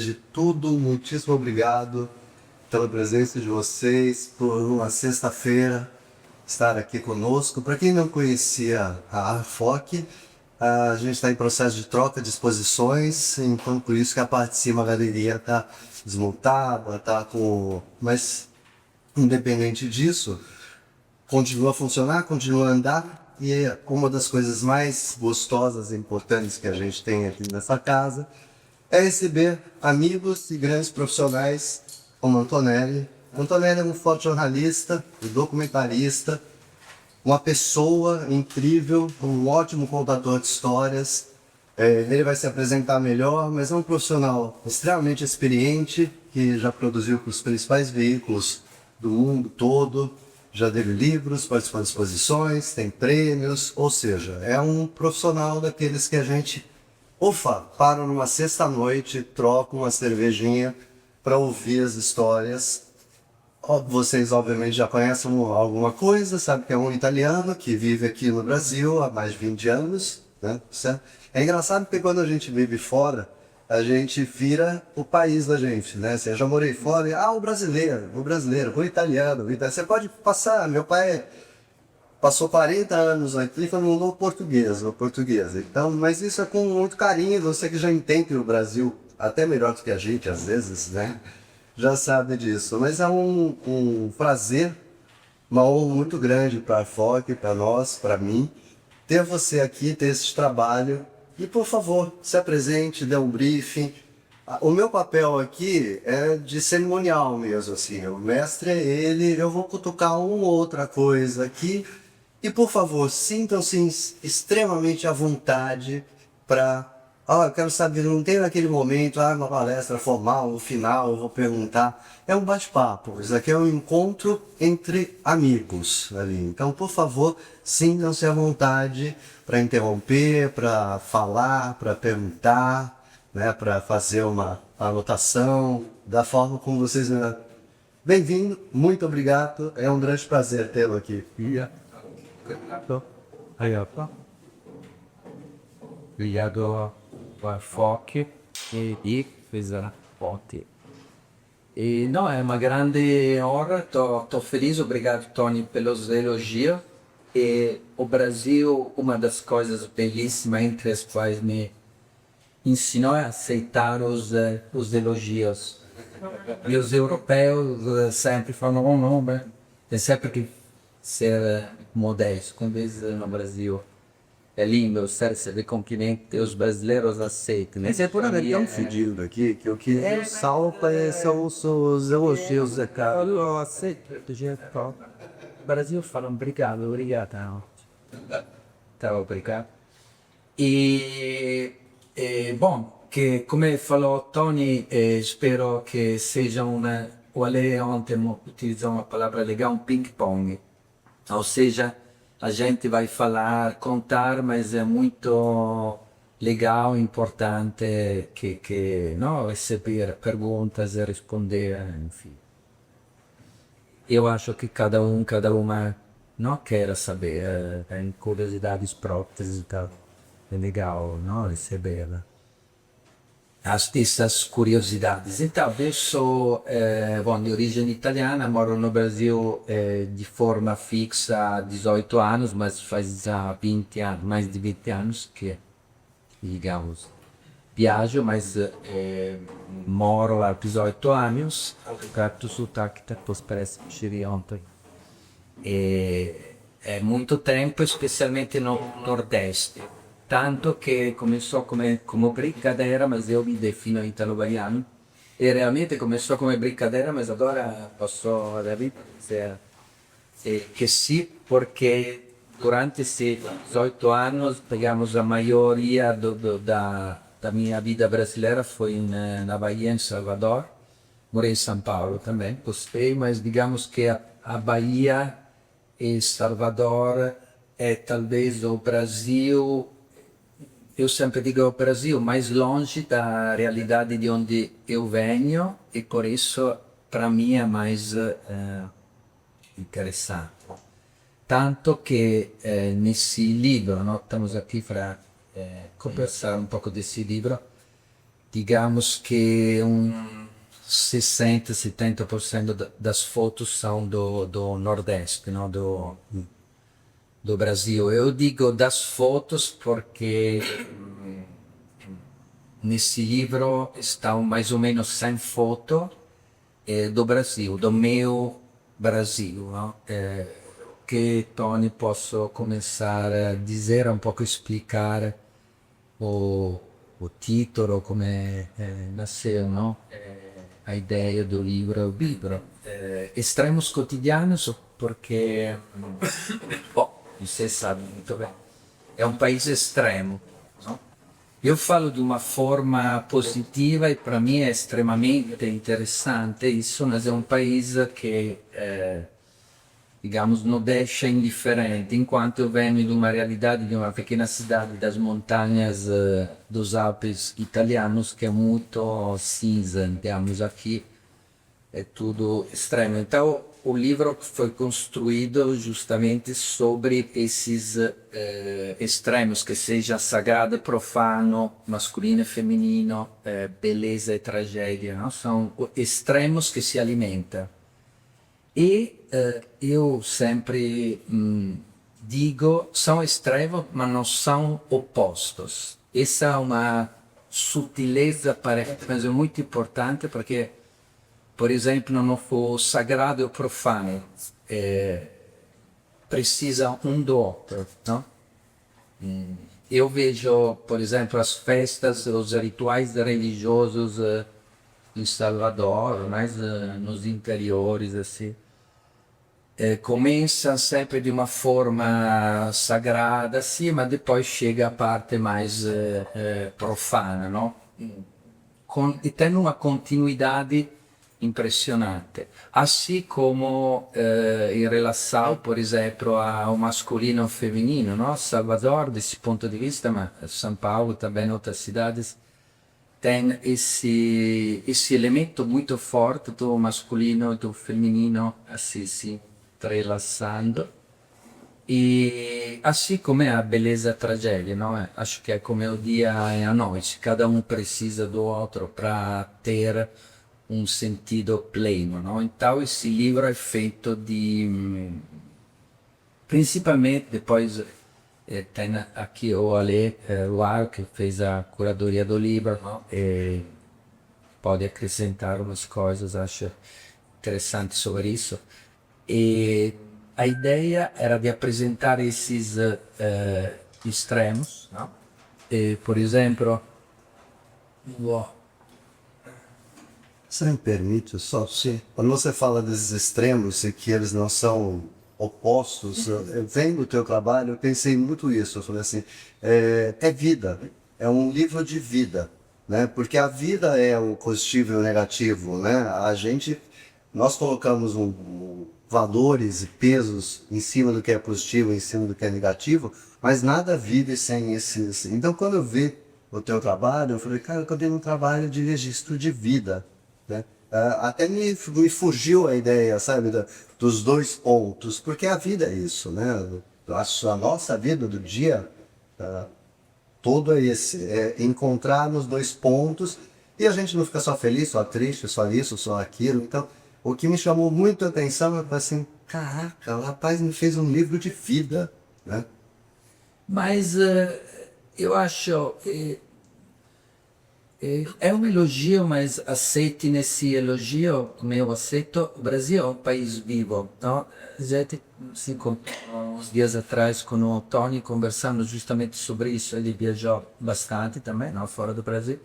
de tudo, muitíssimo obrigado pela presença de vocês, por uma sexta-feira estar aqui conosco. Para quem não conhecia a ARFOC, a gente está em processo de troca de exposições, então por isso que a parte de cima da galeria está desmontada, tá com... Mas, independente disso, continua a funcionar, continua a andar, e uma das coisas mais gostosas e importantes que a gente tem aqui nessa casa é receber amigos e grandes profissionais como Antonelli. Antonelli é um forte jornalista, um documentarista, uma pessoa incrível, um ótimo contador de histórias. Ele vai se apresentar melhor, mas é um profissional extremamente experiente, que já produziu para os principais veículos do mundo todo, já deu livros, participou de exposições, tem prêmios, ou seja, é um profissional daqueles que a gente, para numa sexta-noite, troca uma cervejinha para ouvir as histórias. Vocês obviamente já conhecem alguma coisa, sabe que é um italiano que vive aqui no Brasil há mais de 20 anos, né? Certo? É engraçado porque quando a gente vive fora, a gente vira o país da gente, né? Eu já morei fora e, o brasileiro, o italiano. Você pode passar, meu pai passou 40 anos aqui falando português. Então, mas isso é com muito carinho, você que já entende o Brasil até melhor do que a gente, às vezes, né? Já sabe disso. Mas é um prazer, uma honra muito grande para a FOC, para nós, para mim, ter você aqui, ter esse trabalho. E, por favor, se apresente, dê um briefing. O meu papel aqui é de cerimonial mesmo, assim. O mestre é ele, eu vou cutucar uma ou outra coisa aqui. E, por favor, sintam-se extremamente à vontade para... eu quero saber, não tem naquele momento, uma palestra formal, no final, eu vou perguntar. É um bate-papo, isso aqui é um encontro entre amigos ali. Então, por favor, sintam-se à vontade para interromper, para falar, para perguntar, né, para fazer uma anotação, da forma como vocês... Bem-vindo, muito obrigado, é um grande prazer tê-lo aqui. Obrigado a FOC e fez a ponte. E não, é uma grande honra, tô feliz, obrigado Tony pelos elogios. E o Brasil, uma das coisas belíssimas entre as quais me ensinou é aceitar os elogios. E os europeus sempre falam, não, tem sempre que ser modesto, com vez no Brasil. É lindo ser continente, os brasileiros aceitam. Mas é por haver um pedido aqui, que o que salta são os elogios da cara. Eu aceito, do jeito que o Brasil fala obrigado. Tá, obrigado. Bom, que come falou Tony, spero che seja o Ale ontem utilizzò uma palavra legal, um ping-pong. Ou seja, a gente vai falar, contar, mas é muito legal, importante que não, receber perguntas e responder, enfim. Eu acho que cada uma não quer saber, tem curiosidades próprias e tal. É legal, não, receber essas curiosidades. Então, eu sou de origem italiana, moro no Brasil de forma fixa há 18 anos, mas faz já 20 anos, mais de 20 anos que, digamos, viajo, mas moro há 18 anos. O sotaque parece que ontem. É muito tempo, especialmente no Nordeste. Tanto que começou como brincadeira, mas eu me defino italo-baiano. E realmente começou como brincadeira, mas agora passou a dizer que sim, porque durante esses 18 anos, pegamos a maioria da minha vida brasileira foi na Bahia, em Salvador. Morei em São Paulo também, gostei, mas digamos que a Bahia e Salvador é talvez o Brasil. Eu sempre digo o Brasil mais longe da realidade de onde eu venho e por isso para mim é mais interessante. Tanto que nesse livro, nós estamos aqui para conversar um pouco desse livro, digamos que 60-70% das fotos são do Nordeste, não? Do Brasil. Eu digo das fotos porque nesse livro estão mais ou menos 100 fotos do Brasil, do meu Brasil, não? Que Tony posso começar a dizer, um pouco explicar o título, come nasceu, não? A ideia do livro, o livro. Extremos Cotidianos, porque, bom, você sabe muito bem, é um país extremo, não? Eu falo de uma forma positiva e para mim é extremamente interessante isso, mas é um país que, digamos, não deixa indiferente, enquanto eu venho de uma realidade de uma pequena cidade das montanhas dos Alpes italianos que é muito cinza, digamos, aqui é tudo extremo. Então, o livro foi construído justamente sobre esses extremos, que seja sagrado e profano, masculino e feminino, beleza e tragédia, não? São extremos que se alimentam. E eu sempre digo, são extremos, mas não são opostos. Essa é uma sutileza, mas é muito importante, porque, por exemplo, no sagrado e o profano precisam um do outro, não? Eu vejo, por exemplo, as festas, os rituais religiosos em Salvador, mas nos interiores, assim, começam sempre de uma forma sagrada, sim, mas depois chega a parte mais profana, não? E tem uma continuidade impressionante. Assim como em relação, por exemplo, ao masculino e ao feminino, não? Salvador, desse ponto de vista, mas São Paulo, também outras cidades, tem esse elemento muito forte do masculino e do feminino, assim, se entrelaçando. E assim como é a beleza e a tragédia, não é? Acho que é como o dia e a noite, cada um precisa do outro para ter um sentido pleno, não? Então esse livro é feito de, principalmente, depois tem aqui o Ale Luar, que fez a curadoria do livro, não? E pode acrescentar umas coisas, acho interessante sobre isso. E a ideia era de apresentar esses extremos, não? E, por exemplo, Você me permite só? Sim. Quando você fala desses extremos e que eles não são opostos, vendo o teu trabalho, eu pensei muito isso. Eu falei assim, é vida, é um livro de vida, né? Porque a vida é o positivo e o negativo, né? Nós colocamos valores e pesos em cima do que é positivo, em cima do que é negativo, mas nada vive sem esses. Então, quando eu vi o teu trabalho, eu falei, cara, eu tenho um trabalho de registro de vida, né? Até me fugiu a ideia, sabe, dos dois pontos, porque a vida é isso, né? A nossa vida do dia todo é esse, é encontrar nos dois pontos e a gente não fica só feliz, só triste, só isso, só aquilo. Então, o que me chamou muito a atenção é assim, caraca, o rapaz me fez um livro de vida, né? mas eu acho é um elogio, mas aceite nesse elogio, como eu aceito, o Brasil é um país vivo, não? A gente se encontrou uns dias atrás com o Tony conversando justamente sobre isso, ele viajou bastante também, não, fora do Brasil.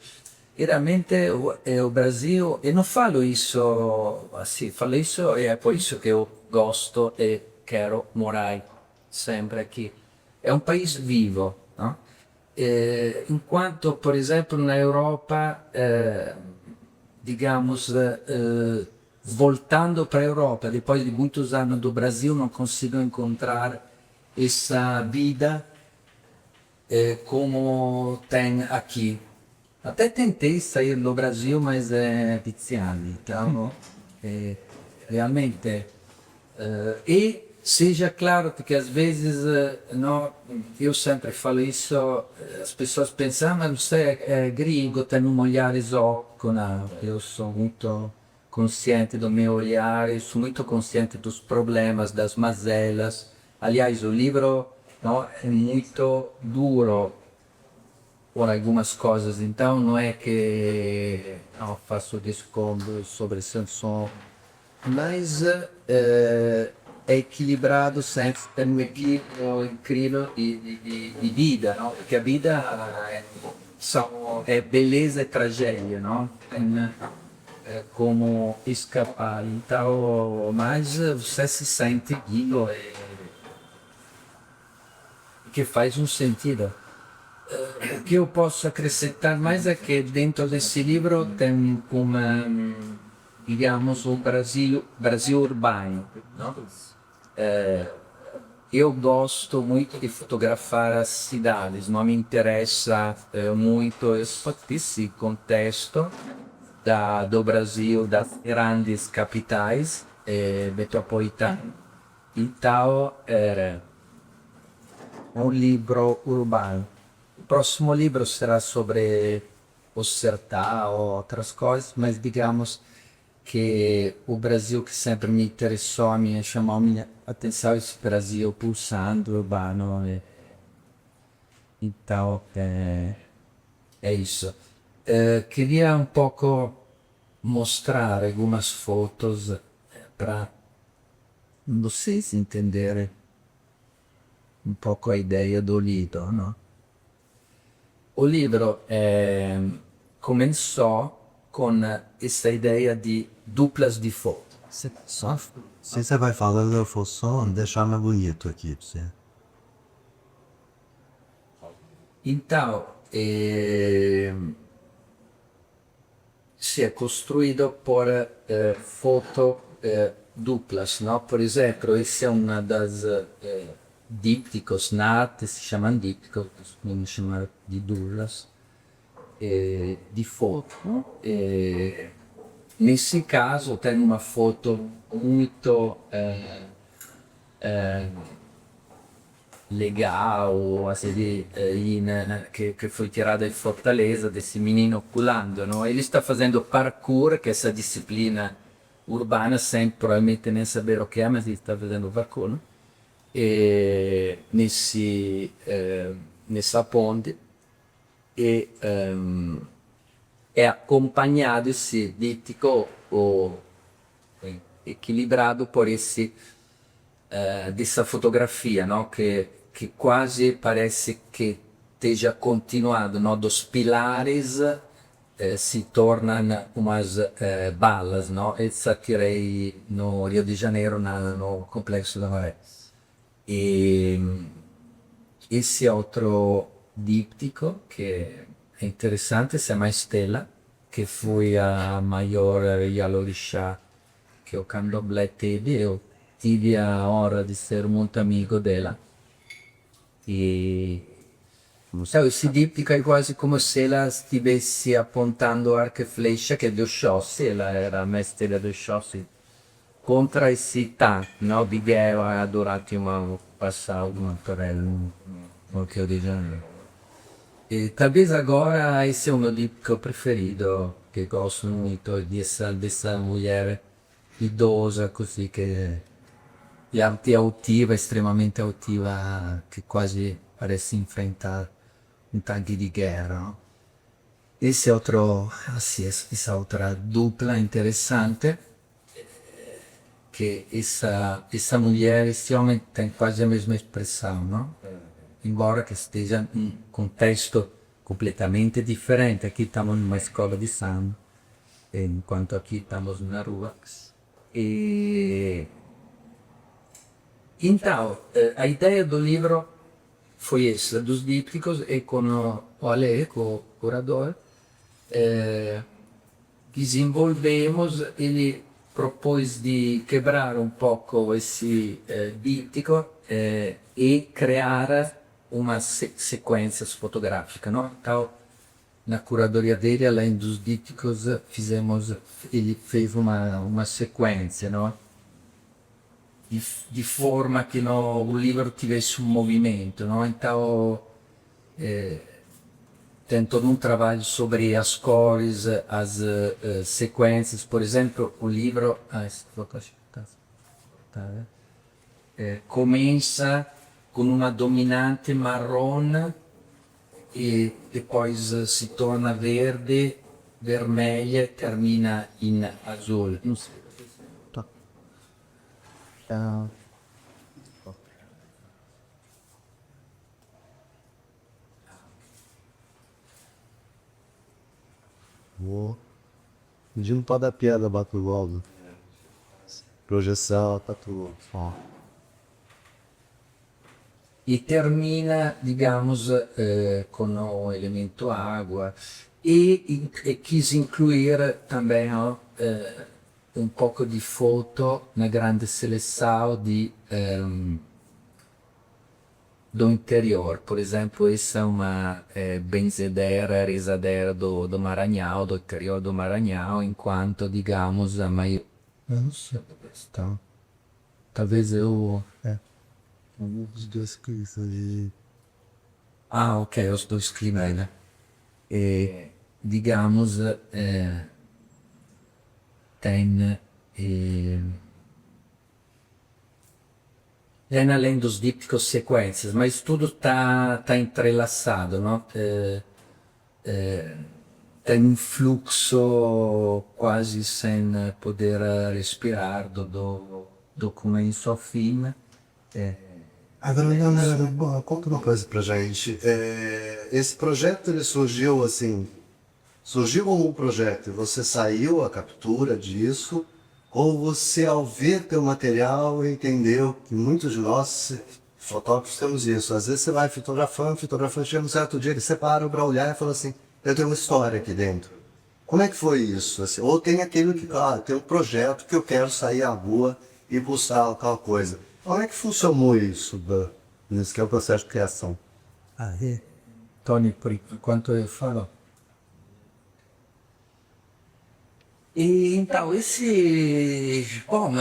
E realmente o Brasil, e não falo isso assim, falo isso e é por isso que eu gosto e quero morar sempre aqui. É um país vivo, não? Enquanto, por exemplo, na Europa, digamos, voltando para a Europa, depois de muitos anos do Brasil, não consigo encontrar essa vida como tem aqui. Até tentei sair do Brasil, mas é viziano, então realmente. E Seja claro, porque às vezes, no, eu sempre falo isso, as pessoas pensam, ah, mas você é gringo, tem um olhar exótico, não. Eu sou muito consciente do meu olhar, eu sou muito consciente dos problemas, das mazelas. Aliás, o livro, no, é muito duro por algumas coisas, então não é que não faço desconto sobre Samson, mas é equilibrado sempre, tem um equilíbrio incrível de vida, não? Porque a vida é beleza e tragédia, não? Tem como escapar, então, mas você se sente vivo e que faz um sentido. O que eu posso acrescentar mais é que dentro desse livro tem uma, digamos, um Brasil urbano. Não? Eu gosto muito de fotografar as cidades, não me interessa muito esse contexto do Brasil, das grandes capitais metropolitanas. Então, é um livro urbano. O próximo livro será sobre o sertão ou outras coisas, mas digamos que o Brasil que sempre me interessou, me chamou a minha atenção, esse Brasil pulsando, urbano. Então, é isso. Queria um pouco mostrar algumas fotos para vocês entenderem um pouco a ideia do livro, não? O livro começou com essa ideia de duplas de foto. Só se você vai falando, eu vou só deixar mais bonito aqui pra você. Então, si è costruito por foto duplas, no? Por esempio, questa è una das dípticos, NAT, si chiamano dípticos, non si chiama di duplas, di foto. Nesse caso tem uma foto muito legal, assim, que foi tirada em Fortaleza, desse menino pulando, no? Ele está fazendo parkour, que é essa disciplina urbana, sem provavelmente nem saber o que é, mas ele está fazendo parkour, no? E nessa ponte, e è accompagnato esse díptico o equilibrado por esse dessa fotografia, no? Que quase parece que esteja continuando, no? Dos pilares si tornano umas balas, no? Essa tirei no Rio de Janeiro, no Complexo da Maré. E esse outro díptico que è interessante si chiama Stella, che foi a maior Yalorixá que o candomblé teve. Eu tive a honra de ser muito amigo dela. E sabe, esse díptico è quasi come se ela stesse appuntando arco e flecha, che do Xossi, ela era mestre do Xossi, contro esse tanque, no? Di guerra durante un passato naturale no Rio de Janeiro. E talvez agora esse é o meu díptico preferido, che gosto muito dessa mulher idosa così che è altiva, estremamente altiva, che quasi parece enfrentar um tanque de guerra, no? Esse outro, assim, essa outra dupla interessante, che essa mulher, esse homem tem quase a mesma expressão, no? Embora che esteja in un contesto completamente differente. Aqui estamos numa escola de samba, enquanto aqui estamos na rua. E então, a ideia do livro foi essa, dos dípticos, e com o Ale, com o curador, desenvolvemos, ele propôs de quebrar um pouco esse díptico e criar uma sequência fotográfica, no? Então, na curadoria dele, além dos dípticos, ele fez uma sequência, no? de forma que o livro tivesse um movimento, não? Então, tem todo um trabalho sobre as cores, as sequências. Por exemplo, o livro começa com uma dominante marrom e depois se torna verde, vermelha e termina em azul. Não sei. Vou. Pedindo para dar piada, bato logo. Projeção, tá tudo. Ó. E termina, digamos, com o elemento água e quis incluir também um pouco de foto na grande seleção do interior. Por exemplo, essa é uma benzedeira, risadeira do Maranhão, do interior do Maranhão, enquanto, digamos, a maioria... Eu não sei. Tá. Talvez eu... Os dois cliques ali. Ah, ok, os dois clima, né? E, digamos, tem além dos dípticos sequências, mas tudo tá entrelaçado, não? Tem um fluxo quase sem poder respirar do começo ao fim. Agora, Leonardo, conta uma coisa pra gente. Esse projeto, ele surgiu assim, surgiu como um projeto e você saiu a captura disso, ou você, ao ver teu material, entendeu que muitos de nós, fotógrafos, temos isso. Às vezes você vai fotografando, chega um certo dia, ele separa para olhar e fala assim, eu tenho uma história aqui dentro. Como é que foi isso? Assim, ou tem aquele que, tem um projeto que eu quero sair à rua e buscar tal coisa. Como é que funcionou isso, nesse que é o processo de criação? Tony, por enquanto eu falo. E então, bom,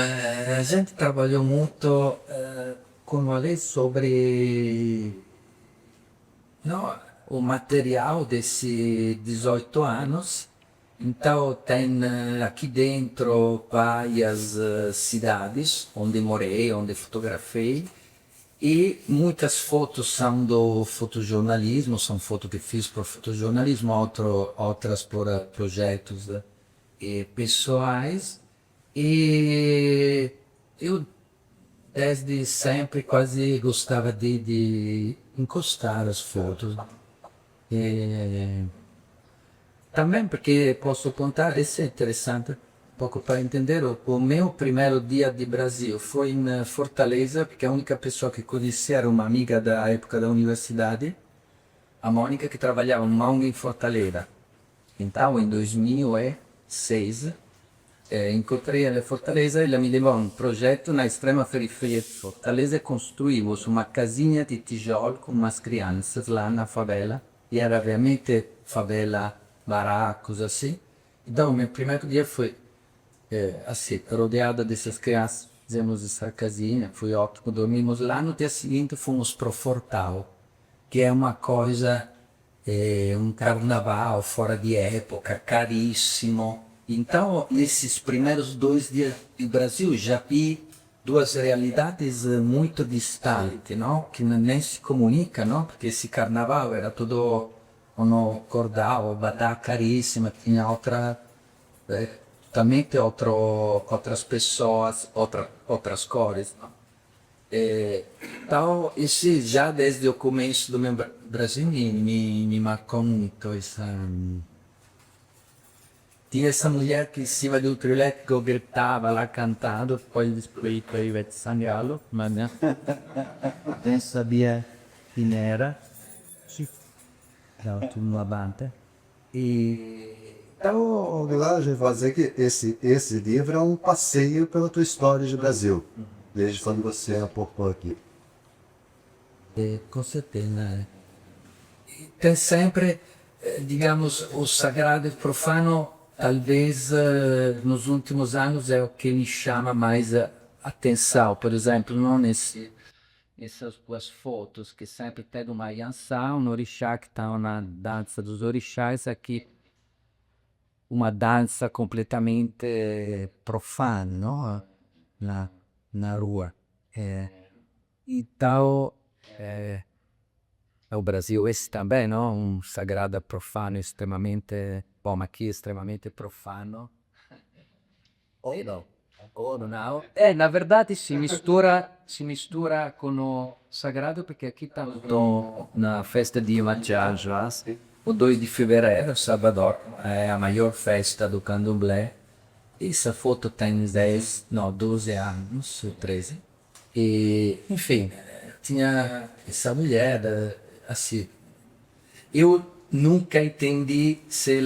a gente trabalhou muito, como eu falei, sobre o material desses 18 anos. Então, tem aqui dentro várias cidades onde morei, onde fotografei. E muitas fotos são do fotojornalismo, são fotos que fiz para fotojornalismo, outras por projetos pessoais. E eu, desde sempre, quase gostava de encostar as fotos. Também porque posso contar, isso é interessante, um pouco para entender, o meu primeiro dia de Brasil foi em Fortaleza, porque a única pessoa que conhecia era uma amiga da época da universidade, a Mônica, que trabalhava numa ONG em Fortaleza. Então, em 2006, encontrei ela em Fortaleza e ela me levou a um projeto na extrema periferia de Fortaleza e construímos uma casinha de tijolo com umas crianças lá na favela, e era realmente favela, barracos, assim. Então, meu primeiro dia foi assim, rodeada dessas crianças, fizemos essa casinha, foi ótimo, dormimos lá. No dia seguinte fomos pro Fortal, que é uma coisa, um carnaval fora de época, caríssimo. Então, nesses primeiros 2 dias do Brasil, já vi duas realidades muito distantes, não? Que nem se comunicam, não? Porque esse carnaval era tudo no cordal, badá caríssima, tinha outra, também tem outras pessoas, outras cores, não? Então, esse já desde o começo do meu Brasil me marcou muito essa... Tinha essa mulher que em cima do trio elétrico gritava lá cantando, depois descobri que era Ivete Sangalo, mas né? Nem sabia quem era. Tudo no Abante. Então, Milagre, a gente vai dizer que esse livro é um passeio pela tua história de Brasil, desde quando você aportou aqui. Com certeza, né? Tem sempre, digamos, o sagrado e profano, talvez nos últimos anos é o que me chama mais atenção, por exemplo, não nessas duas fotos que sempre tem uma Yansá, um orixá que está na dança dos orixás, aqui uma dança completamente profana, no? Na rua. Então, o Brasil esse também, não? Um sagrado profano extremamente, bom, aqui extremamente profano. Ou não. Ou não. Na verdade si mistura com o sagrado perché aqui estamos na festa di Iemanjá, o 2 de fevereiro, Salvador, é a maior festa do candomblé. Essa foto tem 10, não, 12 anos, 13. E, enfim, tinha essa mulher, assim, eu nunca entendi se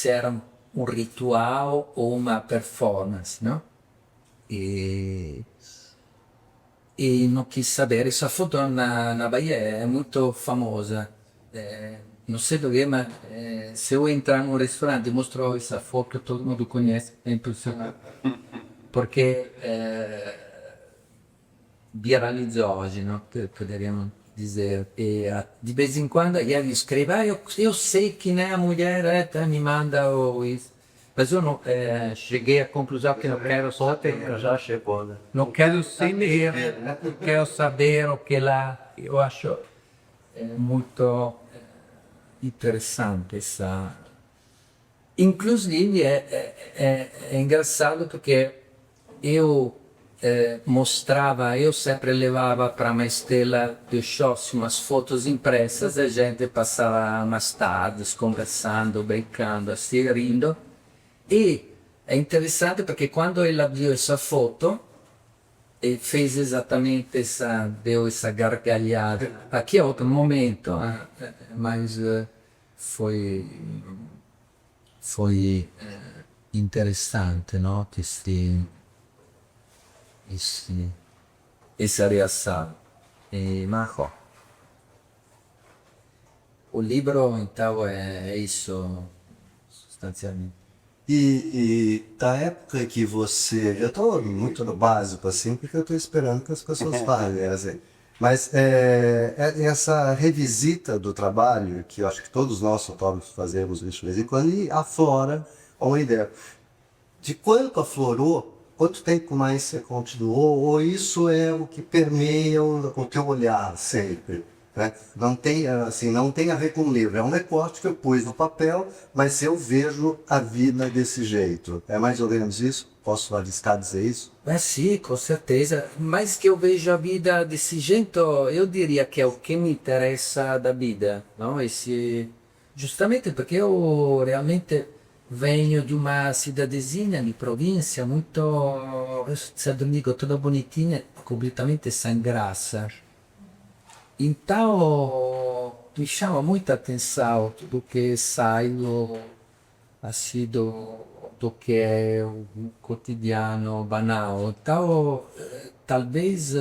era um ritual ou uma performance, não? E não quis saber. Essa foto na Bahia é muito famosa. Não sei perché, mas se eu entrar num restaurante e mostrar essa foto, todo mundo conhece, é impressionante. Porque viralizzò oggi, no? Poderíamos dizer. E de vez em quando ele escreve, eu sei quem é a mulher, me manda o isso. Mas eu não, cheguei à conclusão que não quero saber. Já chegou, né? Não quero saber, não quero saber o que ela. Eu acho muito interessante essa. Inclusive é engraçado porque eu mostrava, eu sempre levava para uma estela de shows umas fotos impressas, a gente passava umas tardes conversando, brincando, assim, rindo. E é interessante porque quando ela viu essa foto, e fez exatamente deu essa gargalhada. Aqui é outro momento, mas foi interessante, no? Essa reação. Marco. O livro, então, é isso, sostanzialmente. E da época que você. Eu estou muito no básico, assim, porque eu estou esperando que as pessoas falem, assim. Mas essa revisita do trabalho, que eu acho que todos nós fotógrafos fazemos isso de vez em quando, e aflora uma ideia. De quanto aflorou, quanto tempo mais você continuou, ou isso é o que permeia o teu olhar sempre? Né? Não tem, assim, não tem a ver com o livro, é um recorte que eu pus no papel, mas eu vejo a vida desse jeito. É mais ou menos isso? Posso arriscar dizer isso? Sim, com certeza. Mas que eu vejo a vida desse jeito, eu diria que é o que me interessa da vida, não? Justamente porque eu realmente venho de uma cidadezinha de província muito, se digo, toda bonitinha, completamente sem graça. Então, me chama muita atenção tudo que sai assim, do que é o cotidiano banal. Então, talvez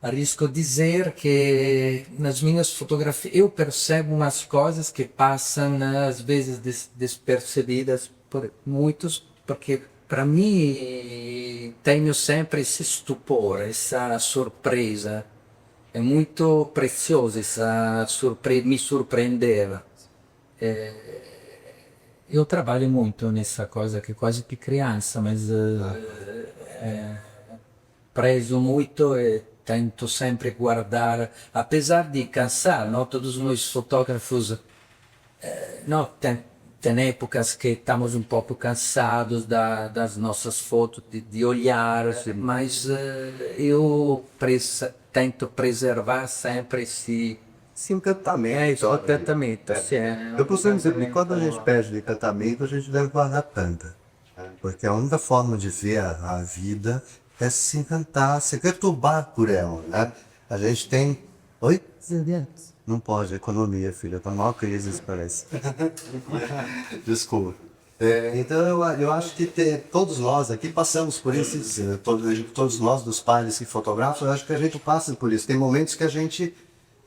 arrisco dizer que nas minhas fotografias eu percebo umas coisas que passam às vezes despercebidas por muitos, porque para mim tenho sempre esse estupor, essa surpresa. É muito precioso essa me surpreender. Eu trabalho muito nessa coisa que é quase que criança, mas prezo muito e tento sempre guardar, apesar de cansar, não? Todos os meus fotógrafos, não, tem épocas que estamos um pouco cansados das nossas fotos, de olhar, mas eu tento preservar sempre esse Encantamento. encantamento. Eu costumo dizer que quando a gente perde de encantamento, a gente deve guardar planta. Porque a única forma de ver a vida é se encantar, se perturbar por ela, né? A gente tem... Oi? Não pode, economia, filha. Tá mal crise, isso parece. Desculpa. Então eu acho que todos nós aqui passamos por esses... Todos nós dos pais que fotografam, eu acho que a gente passa por isso. Tem momentos que a gente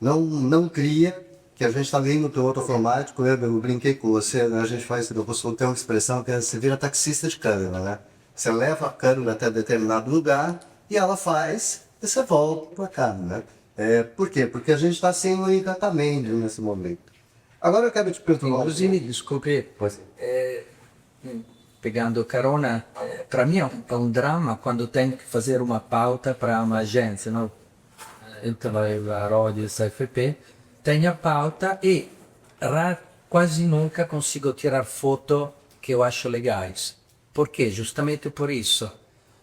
não cria, que a gente está ali no piloto automático. Eu brinquei com você, né? A gente faz, eu costumo ter uma expressão que é você vira taxista de câmera, né? Você leva a câmera até determinado lugar e ela faz e você volta para cá, né? Por quê? Porque a gente está sem o encantamento nesse momento. Agora eu quero te perguntar. Inclusive, desculpe, Pois. pegando carona, para mim é um drama quando tenho que fazer uma pauta para uma agência, não? Eu trabalho na Rhodes FP, tenho a pauta e quase nunca consigo tirar foto que eu acho legais. Por quê? Justamente por isso.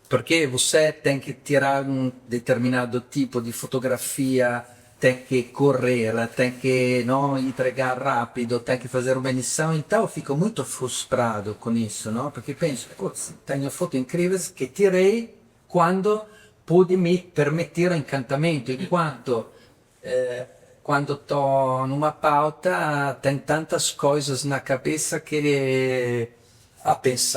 Porque você tem que tirar um determinado tipo de fotografia, tem que correr, tem que não entregar rápido, tem que fazer uma edição, então eu fico muito frustrado com isso, não? Porque penso, putz, tenho foto incríveis que tirei quando pude me permitir encantamento, enquanto quando estou numa pauta tem tantas coisas na cabeça que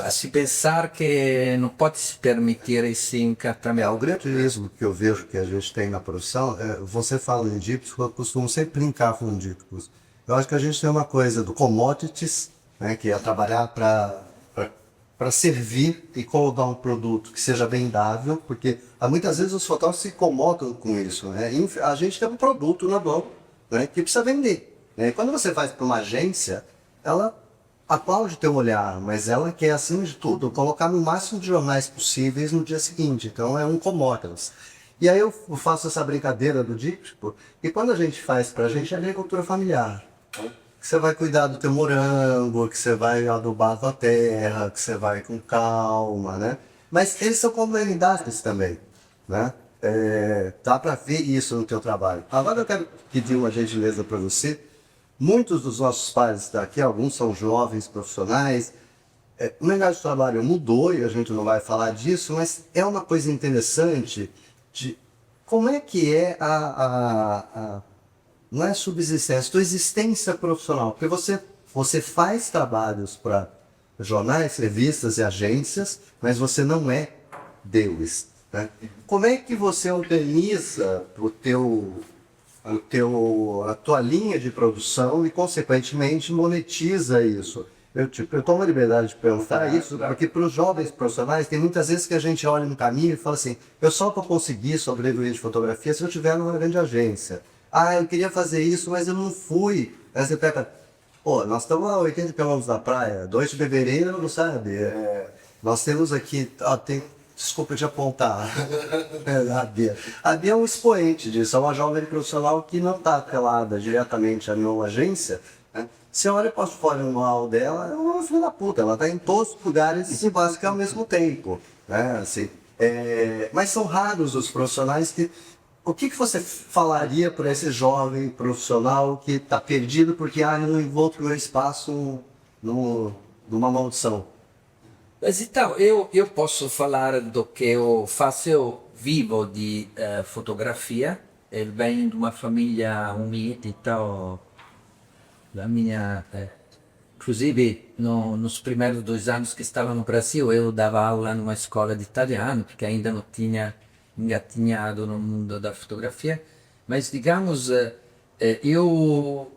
se pensar que não pode se permitir esse encantamento. O grande risco que eu vejo que a gente tem na produção, você fala em dípticos, eu costumo sempre brincar com dípticos. Eu acho que a gente tem uma coisa do commodities, né, que é trabalhar para servir e colocar um produto que seja vendável, porque muitas vezes os fotógrafos se incomodam com isso. Né? A gente tem um produto na mão, né, que precisa vender. Né? Quando você vai para uma agência, ela aplaude teu olhar, mas ela quer, acima de tudo, colocar no máximo de jornais possíveis no dia seguinte. Então é um commodities. E aí eu faço essa brincadeira do díptico, e quando a gente faz pra gente é agricultura familiar. Que você vai cuidar do teu morango, que você vai adubar a tua terra, que você vai com calma, né? Mas eles são complementares também, né? Dá pra ver isso no teu trabalho. Agora eu quero pedir uma gentileza para você. Muitos dos nossos pais daqui, alguns são jovens profissionais, o mercado de trabalho mudou e a gente não vai falar disso, mas é uma coisa interessante de como é que é não é subsistência, a tua existência profissional. Porque você faz trabalhos para jornais, revistas e agências, mas você não é Deus. Né? Como é que você organiza a tua linha de produção e, consequentemente, monetiza isso? Eu tomo a liberdade de perguntar isso, porque para os jovens profissionais, tem muitas vezes que a gente olha no caminho e fala assim, eu só vou conseguir sobreviver de fotografia se eu estiver numa grande agência. Eu queria fazer isso, mas eu não fui. Aí você pega, nós estamos a 80 km da praia, 2 de fevereiro, não sabe? Nós temos aqui, desculpa te apontar. A Bia é um expoente disso, é uma jovem profissional que não está atrelada diretamente a nenhuma agência. Né? Você olha para fora no manual dela, é uma filha da puta, ela está em todos os lugares e basicamente ao mesmo tempo. Né? Assim, mas são raros os profissionais que. O que você falaria para esse jovem profissional que está perdido porque eu não encontro meu espaço numa maldição? Mas então, eu posso falar do que eu faço. Eu vivo de fotografia. Eu venho de uma família humilde, então, da minha... inclusive, nos primeiros 2 anos que estava no Brasil, eu dava aula numa escola de italiano, porque ainda não tinha engatinhado no mundo da fotografia. Mas, digamos, eu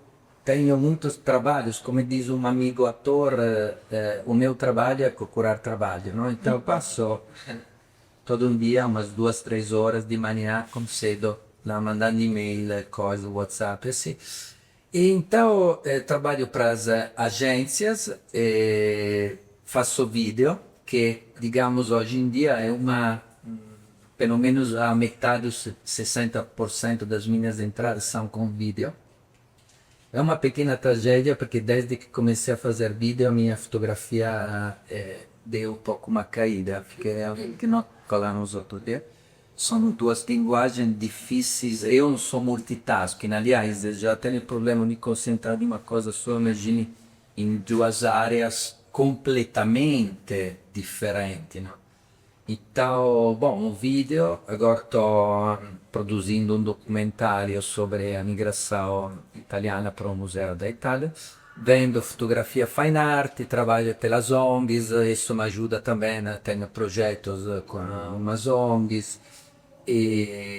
tenho muitos trabalhos, como diz um amigo ator, o meu trabalho é procurar trabalho, não? Então eu passo todo dia umas 2, 3 horas de manhã, como cedo, lá mandando e-mail, coisa, WhatsApp, assim. E então trabalho para as agências, faço vídeo, que digamos hoje em dia é pelo menos a metade, 60% das minhas entradas são com vídeo. É uma pequena tragédia, porque desde que comecei a fazer vídeo, a minha fotografia deu um pouco uma caída. Que não falamos outro dia. São 2 linguagens difíceis. Eu não sou multitasking, aliás, eu já tenho problema de concentrar em uma coisa só, imagine em 2 áreas completamente diferentes. Não? Então, bom, um vídeo, agora estou produzindo um documentário sobre a migração italiana para o Museu da Itália. Vendo fotografia fine art, trabalho pelas ONGs, isso me ajuda também, né? Tenho projetos com umas ONGs.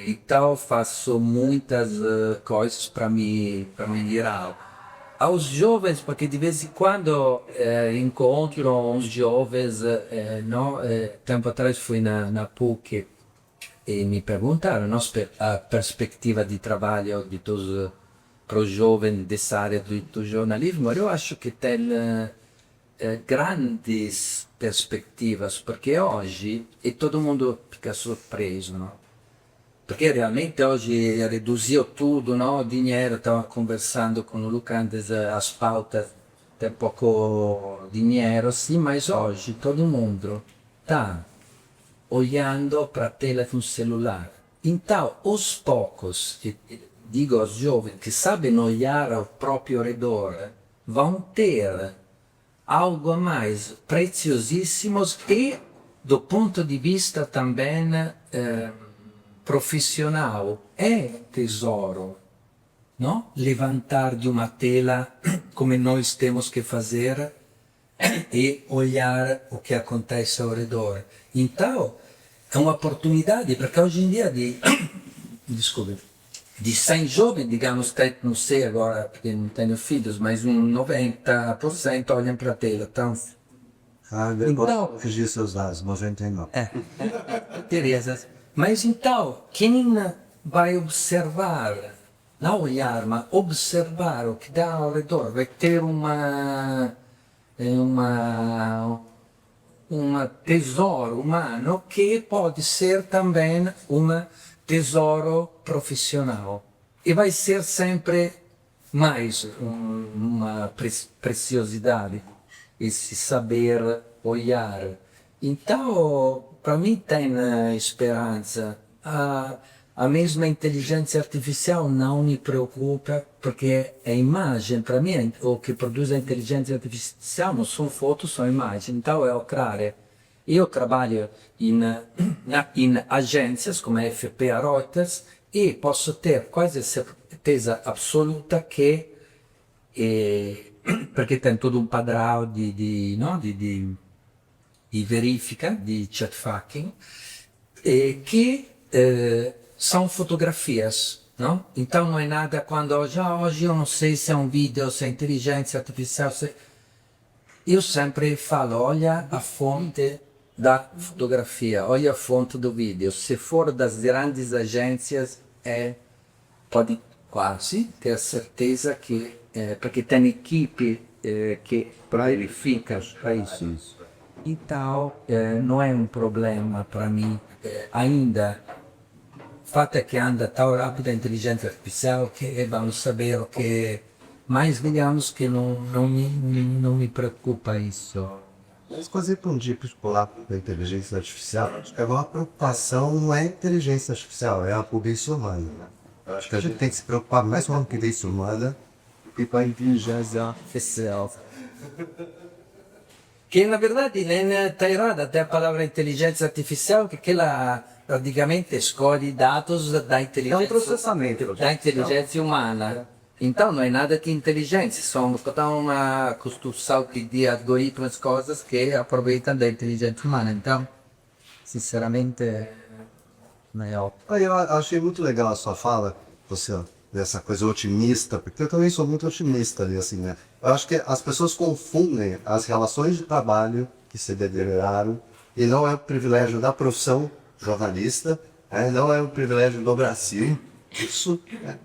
Então faço muitas coisas para me virar. aos jovens, porque de vez em quando encontro uns jovens, no? Tempo atrás fui na PUC e me perguntaram a perspectiva de trabalho para os jovens dessa área do jornalismo. Eu acho que tem grandes perspectivas, porque hoje e todo mundo fica surpreso, não? Porque realmente hoje reduziu tudo, no? O dinheiro, estava conversando com o Luca antes, as pautas, tem pouco dinheiro, sim, mas hoje todo mundo está olhando para a tela de um celular. Então, aos poucos, digo aos jovens que sabem olhar ao próprio redor, vão ter algo a mais preciosíssimos e, do ponto de vista também profissional, é tesouro, não? Levantar de uma tela como nós temos que fazer e olhar o que acontece ao redor. Então, é uma oportunidade, porque hoje em dia desculpe, de 100 jovens, digamos, não sei agora, porque não tenho filhos, mas 90% olham para a tela. Então, Então, fugir seus dados, 99. Teresa, mas então, quem vai observar, não olhar, mas observar o que dá ao redor, vai ter uma tesouro humano que pode ser também um tesouro profissional. E vai ser sempre mais uma preciosidade, esse saber olhar. Então, para mim tem esperança. A mesma inteligência artificial não me preocupa, porque a imagem, para mim, o que produz a inteligência artificial não são fotos, são imagens. Então, claro, eu trabalho em agências como a FP, a Reuters, e posso ter quase certeza absoluta que, perché tem todo um padrão di verifica, di chatfucking, que são fotografias, não? Então não é nada quando hoje eu não sei se é um vídeo, se é inteligência artificial, eu sempre falo, olha a fonte da fotografia, olha a fonte do vídeo. Se for das grandes agências, pode quase ter certeza que, porque tem equipe que verifica isso. Então, não é um problema para mim ainda. O fato é que anda tão rápido a inteligência artificial que vamos saber o que. Mas digamos que não me preocupa isso. Mas quando para um dia particular da inteligência artificial, acho que agora a preocupação não é a inteligência artificial, é a polícia humana. Né? Eu acho que a gente tem que se preocupar mais com a polícia humana e com a inteligência artificial. Que na verdade está errada até a palavra inteligência artificial, que ela praticamente escolhe dados da inteligência, processamento da inteligência umana. Então não é nada que inteligência, são uma construção de algoritmos, coisas que aproveitam da inteligência humana. Então, sinceramente, não é óbvio. Eu achei muito legal a sua fala, você, dessa coisa otimista, porque eu também sou muito otimista ali, assim, né? Eu acho que as pessoas confundem as relações de trabalho que se deterioraram, e não é o privilégio da profissão jornalista, não é o privilégio do Brasil, isso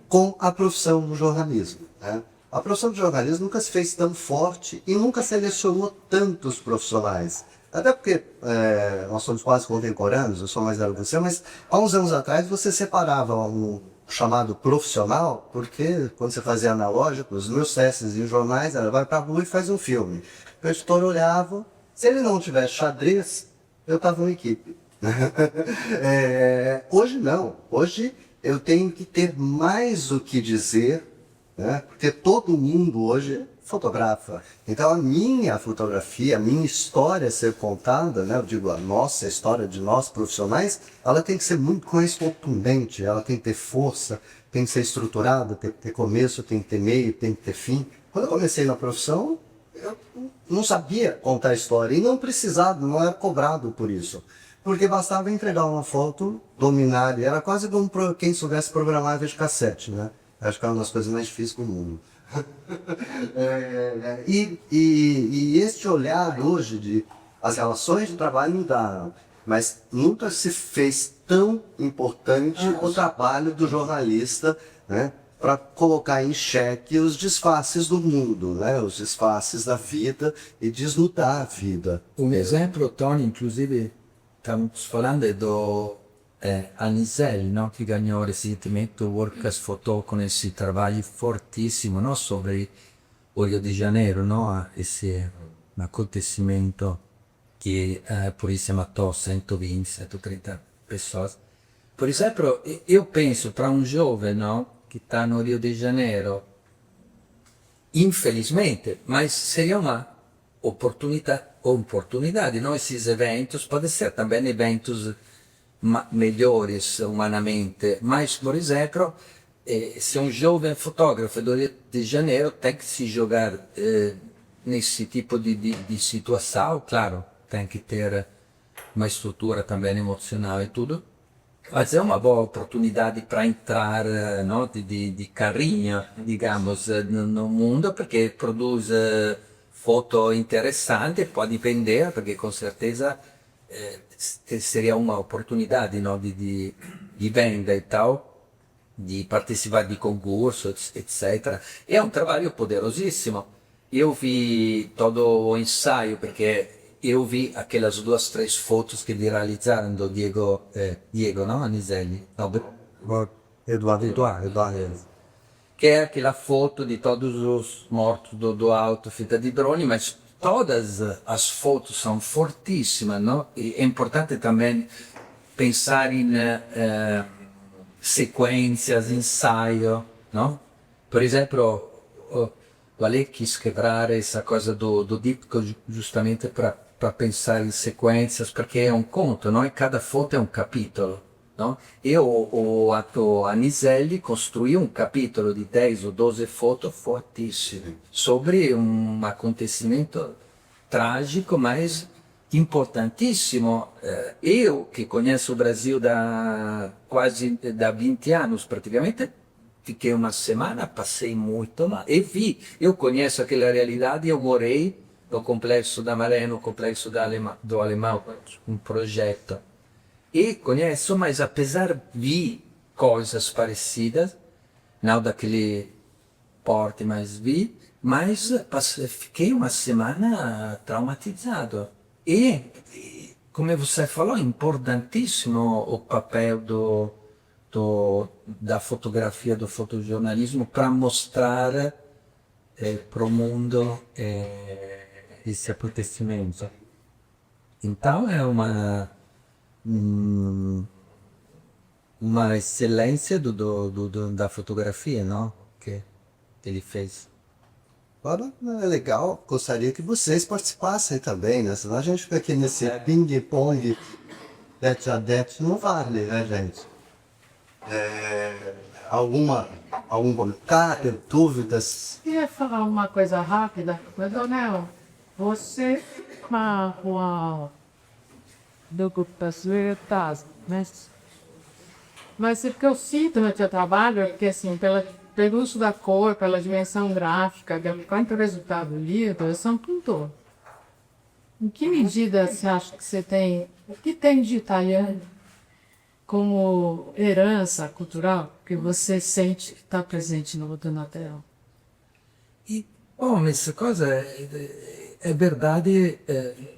com a profissão do jornalismo. Né? A profissão do jornalismo nunca se fez tão forte e nunca selecionou tantos profissionais. Até porque nós somos quase contemporâneos, eu sou mais velho que você, mas há uns anos atrás você separava um chamado profissional, porque quando você fazia analógicos, nos testes e jornais, ela vai para a rua e faz um filme. O editor olhava, se ele não tivesse xadrez, eu estava em equipe. Hoje não, hoje eu tenho que ter mais o que dizer, né? Porque todo mundo hoje fotografa. Então a minha fotografia, a minha história a ser contada, né? Eu digo a nossa história de nós profissionais, ela tem que ser muito mais contundente, ela tem que ter força, tem que ser estruturada, tem que ter começo, tem que ter meio, tem que ter fim. Quando eu comecei na profissão, eu não sabia contar a história e não precisava, não era cobrado por isso. Porque bastava entregar uma foto, dominar, era quase como quem soubesse programar videocassete, né? Acho que era uma das coisas mais difíceis do mundo. E este olhar hoje de as relações de trabalho mudaram, mas nunca se fez tão importante o trabalho do jornalista, né, para colocar em xeque os disfarces do mundo, né, os disfarces da vida e desnudar a vida. Un esempio, Tony, inclusive, stiamo parlando do Aniselli, no? Che ganhou recentemente o World as Photo con esse trabalho fortíssimo, no? Sobre o Rio de Janeiro, no? Esse acontecimento que por isso matou 120, 130 pessoas. Por exemplo, eu penso para um jovem, no? Que está no Rio de Janeiro, infelizmente, mas seria uma oportunidade, no? Esses eventos podem ser também eventos melhores humanamente, mas, por exemplo, se um jovem fotógrafo do Rio de Janeiro tem que se jogar nesse tipo de situação, claro, tem que ter uma estrutura também emocional e tudo, mas é uma boa oportunidade para entrar, no? de carrinho, digamos, no mundo, porque produz foto interessanti, pode vender, perché con certeza seria uma oportunidade, no? de venda e tal, di partecipare di concorso, eccetera. É um trabalho poderosissimo. Eu vi todo o ensaio, perché eu vi aquelas 2, 3 fotos que viralizaram do Diego, no? Aniselli. No, Eduardo. que é aquela foto de todos os mortos do alto, feita de drone, mas todas as fotos são fortíssimas, não? E é importante também pensar em sequências, ensaio, não? Por exemplo, o Ale quis quebrar essa coisa do díptico justamente para pensar em sequências, porque é um conto, não? E cada foto é um capítulo. No? E o Aniselli costruiu um capítulo de 10 ou 12 fotos fortíssime sobre um acontecimento trágico, mas importantissimo. Eu, que conheço o Brasil quase da 20 anos, praticamente, fiquei uma semana, passei muito mal, e vi, eu conheço aquela realidade, eu morei no Complexo da Maré, no Complexo do Alemão, um projeto. E conheço, mas apesar vi coisas parecidas, não daquele porte, mas vi, mas fiquei uma semana traumatizado. E, como você falou, importantíssimo o papel da fotografia, do fotojornalismo, para mostrar para o mundo esse acontecimento. Então é uma excelência da fotografia, não? Que ele fez. Agora é legal, gostaria que vocês participassem também, né? Senão a gente fica aqui nesse ping-pong, tete a tete, não vale, né, gente? Algum comentário, dúvidas? Queria falar uma coisa rápida, mas, Donel, você uma do resultados, mas é porque eu sinto no teu trabalho, é porque assim, pelo uso da cor, pela dimensão gráfica, quanto resultado lido, eu sou um pintor. Em que medida você acha que você tem, o que tem de italiano como herança cultural que você sente que está presente no Donatello? Bom, essa coisa é verdade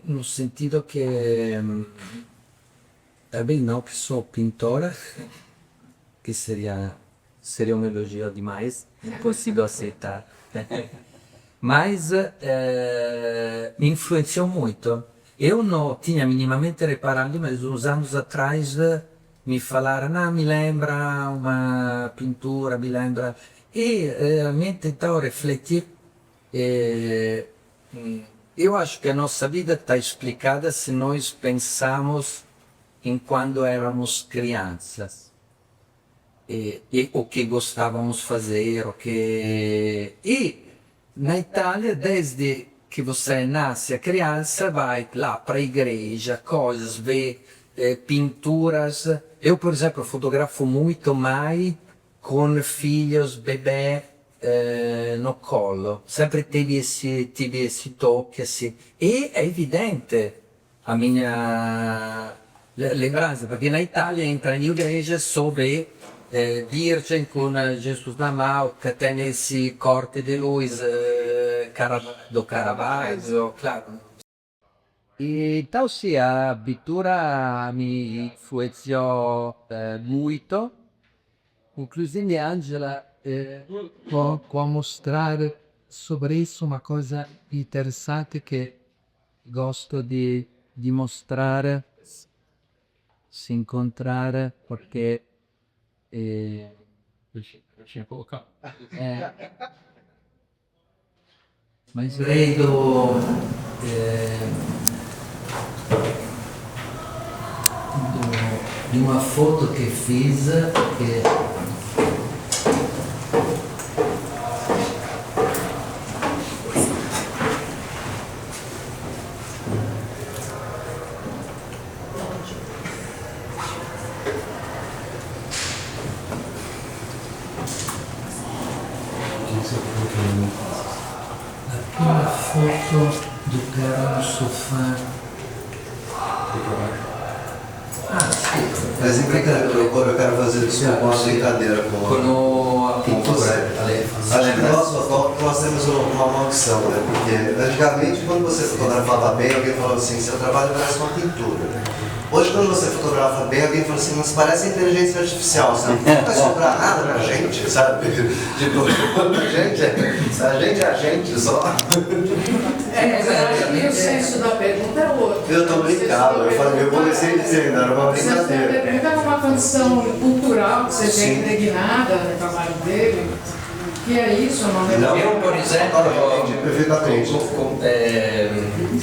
no sentido que bem, não que sou pintora, que seria um elogio demais, impossível aceitar. Mas me influenciou muito. Eu não tinha minimamente reparado, mas uns anos atrás mi falaram, não, mi lembra uma pintura, mi lembra... E realmente então refleti. Eu acho que a nossa vida está explicada se nós pensamos em quando éramos crianças. E o que gostávamos de fazer, E na Itália, desde que você nasce a criança, vai lá para a igreja, coisas, vê pinturas. Eu, por exemplo, fotografo muito mais com filhos, bebê, no collo, sempre teve esse toque assim, e è evidente a minha lembranza, perché na Itália entra in igreja sobre Virgem com Jesus na mão, que tem esse corte de luz do Caravaggio, claro. E então sì, a pittura mi influenzò molto, inclusive Angela può mostrare sobre isso uma coisa interessante que gosto di mostrare, se incontrare, perché mas vedo di una foto che fiz che la foto do cara no sofá. Ah, sì. Mas eu quero fazer isso com uma brincadeira Con a pintura. Acho que nós fotógrafos nós temos uma maldição, né? Porque antigamente quando você fotografava bem, alguém falava assim, seu trabalho parece uma pintura. Hoje quando você fotografa bem, alguém fala assim, mas parece inteligência artificial, sabe? Não vai sobrar nada pra gente, sabe? Tipo, a gente é a gente só. Mas eu acho que o senso da pergunta é outro. Eu tô brincando, eu comecei dizendo, era uma O senso da brincadeira. pergunta é uma condição cultural que você Sim. vê impregnada no trabalho dele. Que é isso, não é? Não. Eu, por exemplo, Entendi perfeitamente.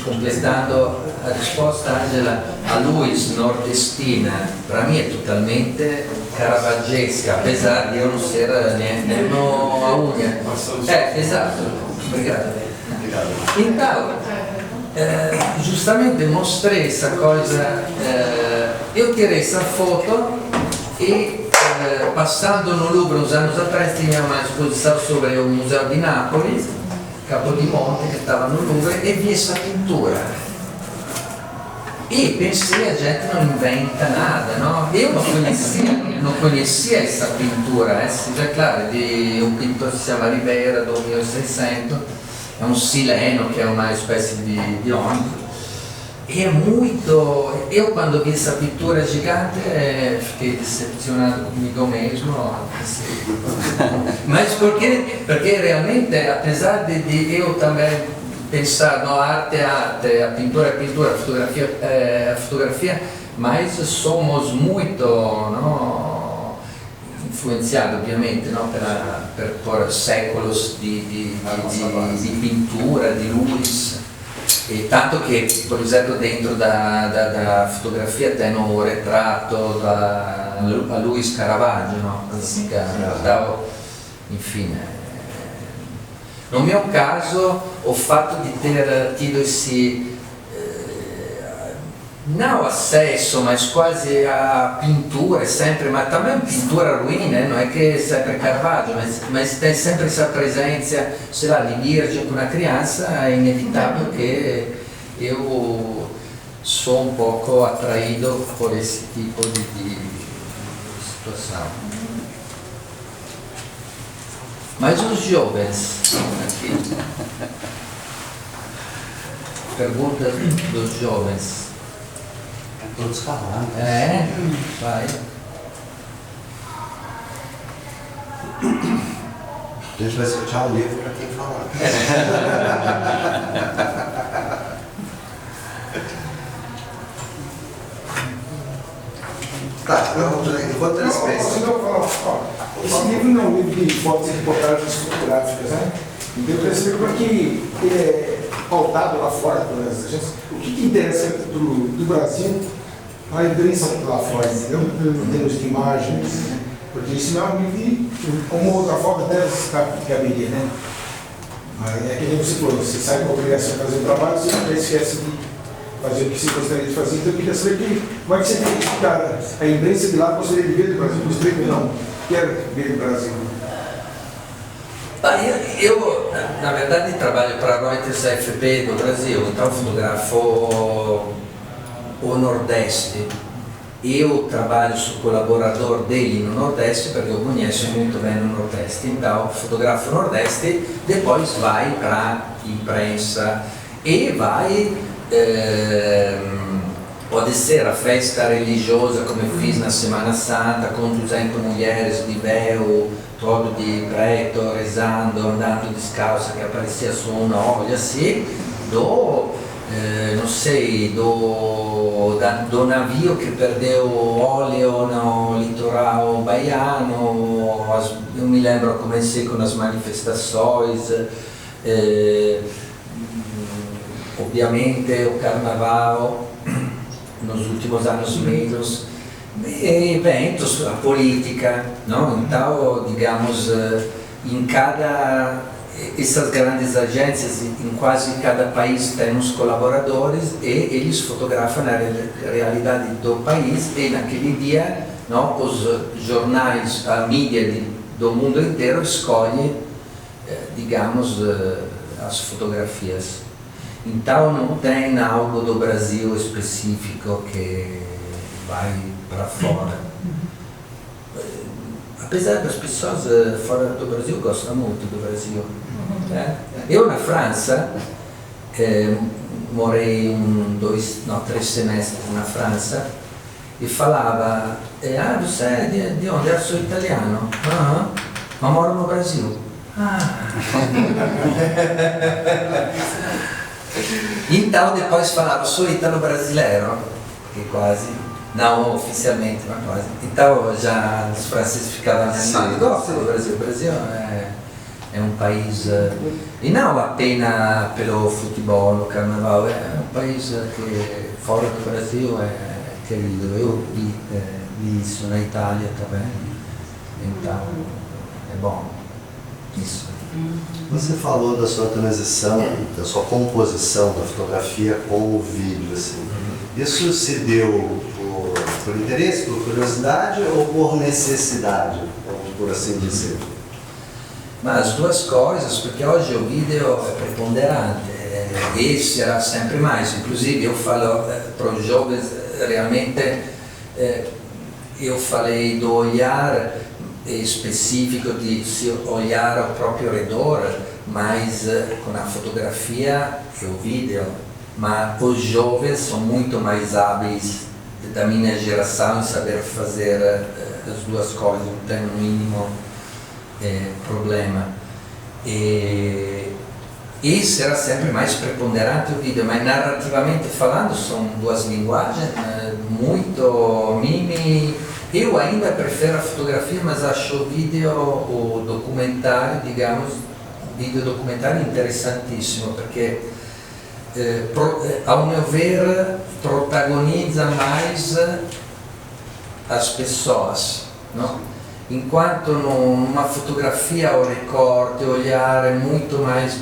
completando a risposta, Angela, a luz nordestina para mim é totalmente caravaggesca, apesar de eu não ser neanche a unha. Esatto, obrigado. Então, justamente mostrei essa coisa, eu tirei essa foto e passando no Louvre uns anos atrás tinha uma exposição sobre o Museu di Napoli, Capodimonte, que estava no Louvre, e vi essa pintura. E pensei, a gente não inventa nada, no? Eu não conhecia essa pintura, é claro, di un pittore che si chiama Rivera, do 1600, è un sileno che è una specie di ônibus. E é muito. Eu, quando vi essa pintura gigante, fiquei decepcionado comigo mesmo. Mas porque realmente, apesar de eu também pensar, no, arte é arte, a pintura é pintura, a fotografia é fotografia, mas somos muito influenciados, ovviamente, por séculos di pintura, di luz. E tanto che, per esempio, dentro da fotografia tem o ritratto a Luis Caravaggio, no? Enfim, no mio caso, o fatto di ter tido esse não acesso, mas quase a pintura sempre, mas também pintura ruim, né? Não é que é sempre Caravaggio, mas tem sempre essa presença, sei lá, de Virgem com a criança, é inevitável que eu sou um pouco atraído por esse tipo de situação. Mas os jovens, aqui, perguntas dos jovens. Todos calados. Vai. A gente vai sortear um livro para quem falar. Tá, enquanto eles pensam. Esse livro não é um livro de fotos e reportagens fotográficas, né? Então eu percebi porque ele é pautado lá fora pelas agências. O que interessa do Brasil a imprensa lá fora, entendeu? Em termos de imagens, porque isso não é um livro de uma outra forma até caberia, né? É que nem você falou, você sai com a obrigação de fazer o trabalho, você nunca esquece de fazer o que você gostaria de fazer. Então eu queria saber como é que você tem que ficar a imprensa de lá gostaria de ver do Brasil, gostaria de não, quero ver do Brasil. Eu, na verdade, trabalho para a Reuters AFP do Brasil, então fotografo o Nordeste. Eu trabalho su colaborador dele no Nordeste perché eu conheço muito bem o Nordeste, então fotografo o Nordeste, depois vai para a imprensa e vai, pode ser a festa religiosa come fiz na Semana Santa com 200 mulheres de véu, todo de preto, rezando, andando descalça, que aparecia só uma olha assim, não sei, do navio que perdeu óleo no litoral baiano, eu me lembro, comecei com as manifestações, ovviamente o carnaval, nos últimos anos menos, eventos, a política, não? Então, digamos, em cada essas grandes agências, em quase cada país tem uns colaboradores e eles fotografam a realidade do país e naquele dia, não, os jornais, a mídia do mundo inteiro escolhe, digamos, as fotografias. Então não tem algo do Brasil específico que vai para fora. Apesar das pessoas fora do Brasil gostam muito do Brasil. Eu na França, morei 3 semestres na França e falava, você é de onde? Eu sou italiano. Ma moro no Brasil. Então depois falava, sou italo-brasileiro, que quase, não oficialmente, mas quase. Então já os franceses ficavam animados, gostam do Brasil. O Brasil é um país, e não apenas pelo futebol, no carnaval, é um país que fora do Brasil é querido. Eu vi isso na Itália também, então é bom isso. Você falou da sua transição, da sua composição da fotografia com o vídeo, assim. Isso se deu por interesse, por curiosidade ou por necessidade, por assim dizer? Mas as duas coisas, porque hoje o vídeo é preponderante e será sempre mais. Inclusive eu falo para os jovens, realmente eu falei do olhar específico de se olhar ao próprio redor, mas com a fotografia e o vídeo. Mas os jovens são muito mais hábeis da minha geração em saber fazer as duas coisas, não tem o mínimo problema. E será sempre mais preponderante o vídeo, mas narrativamente falando são duas linguagens muito mimi. Eu ainda prefiro a fotografia, mas acho o vídeo, o documentário, digamos, vídeo documentário interessantíssimo, porque ao meu ver protagoniza mais as pessoas, não? Enquanto numa fotografia o recorte, o olhar é muito mais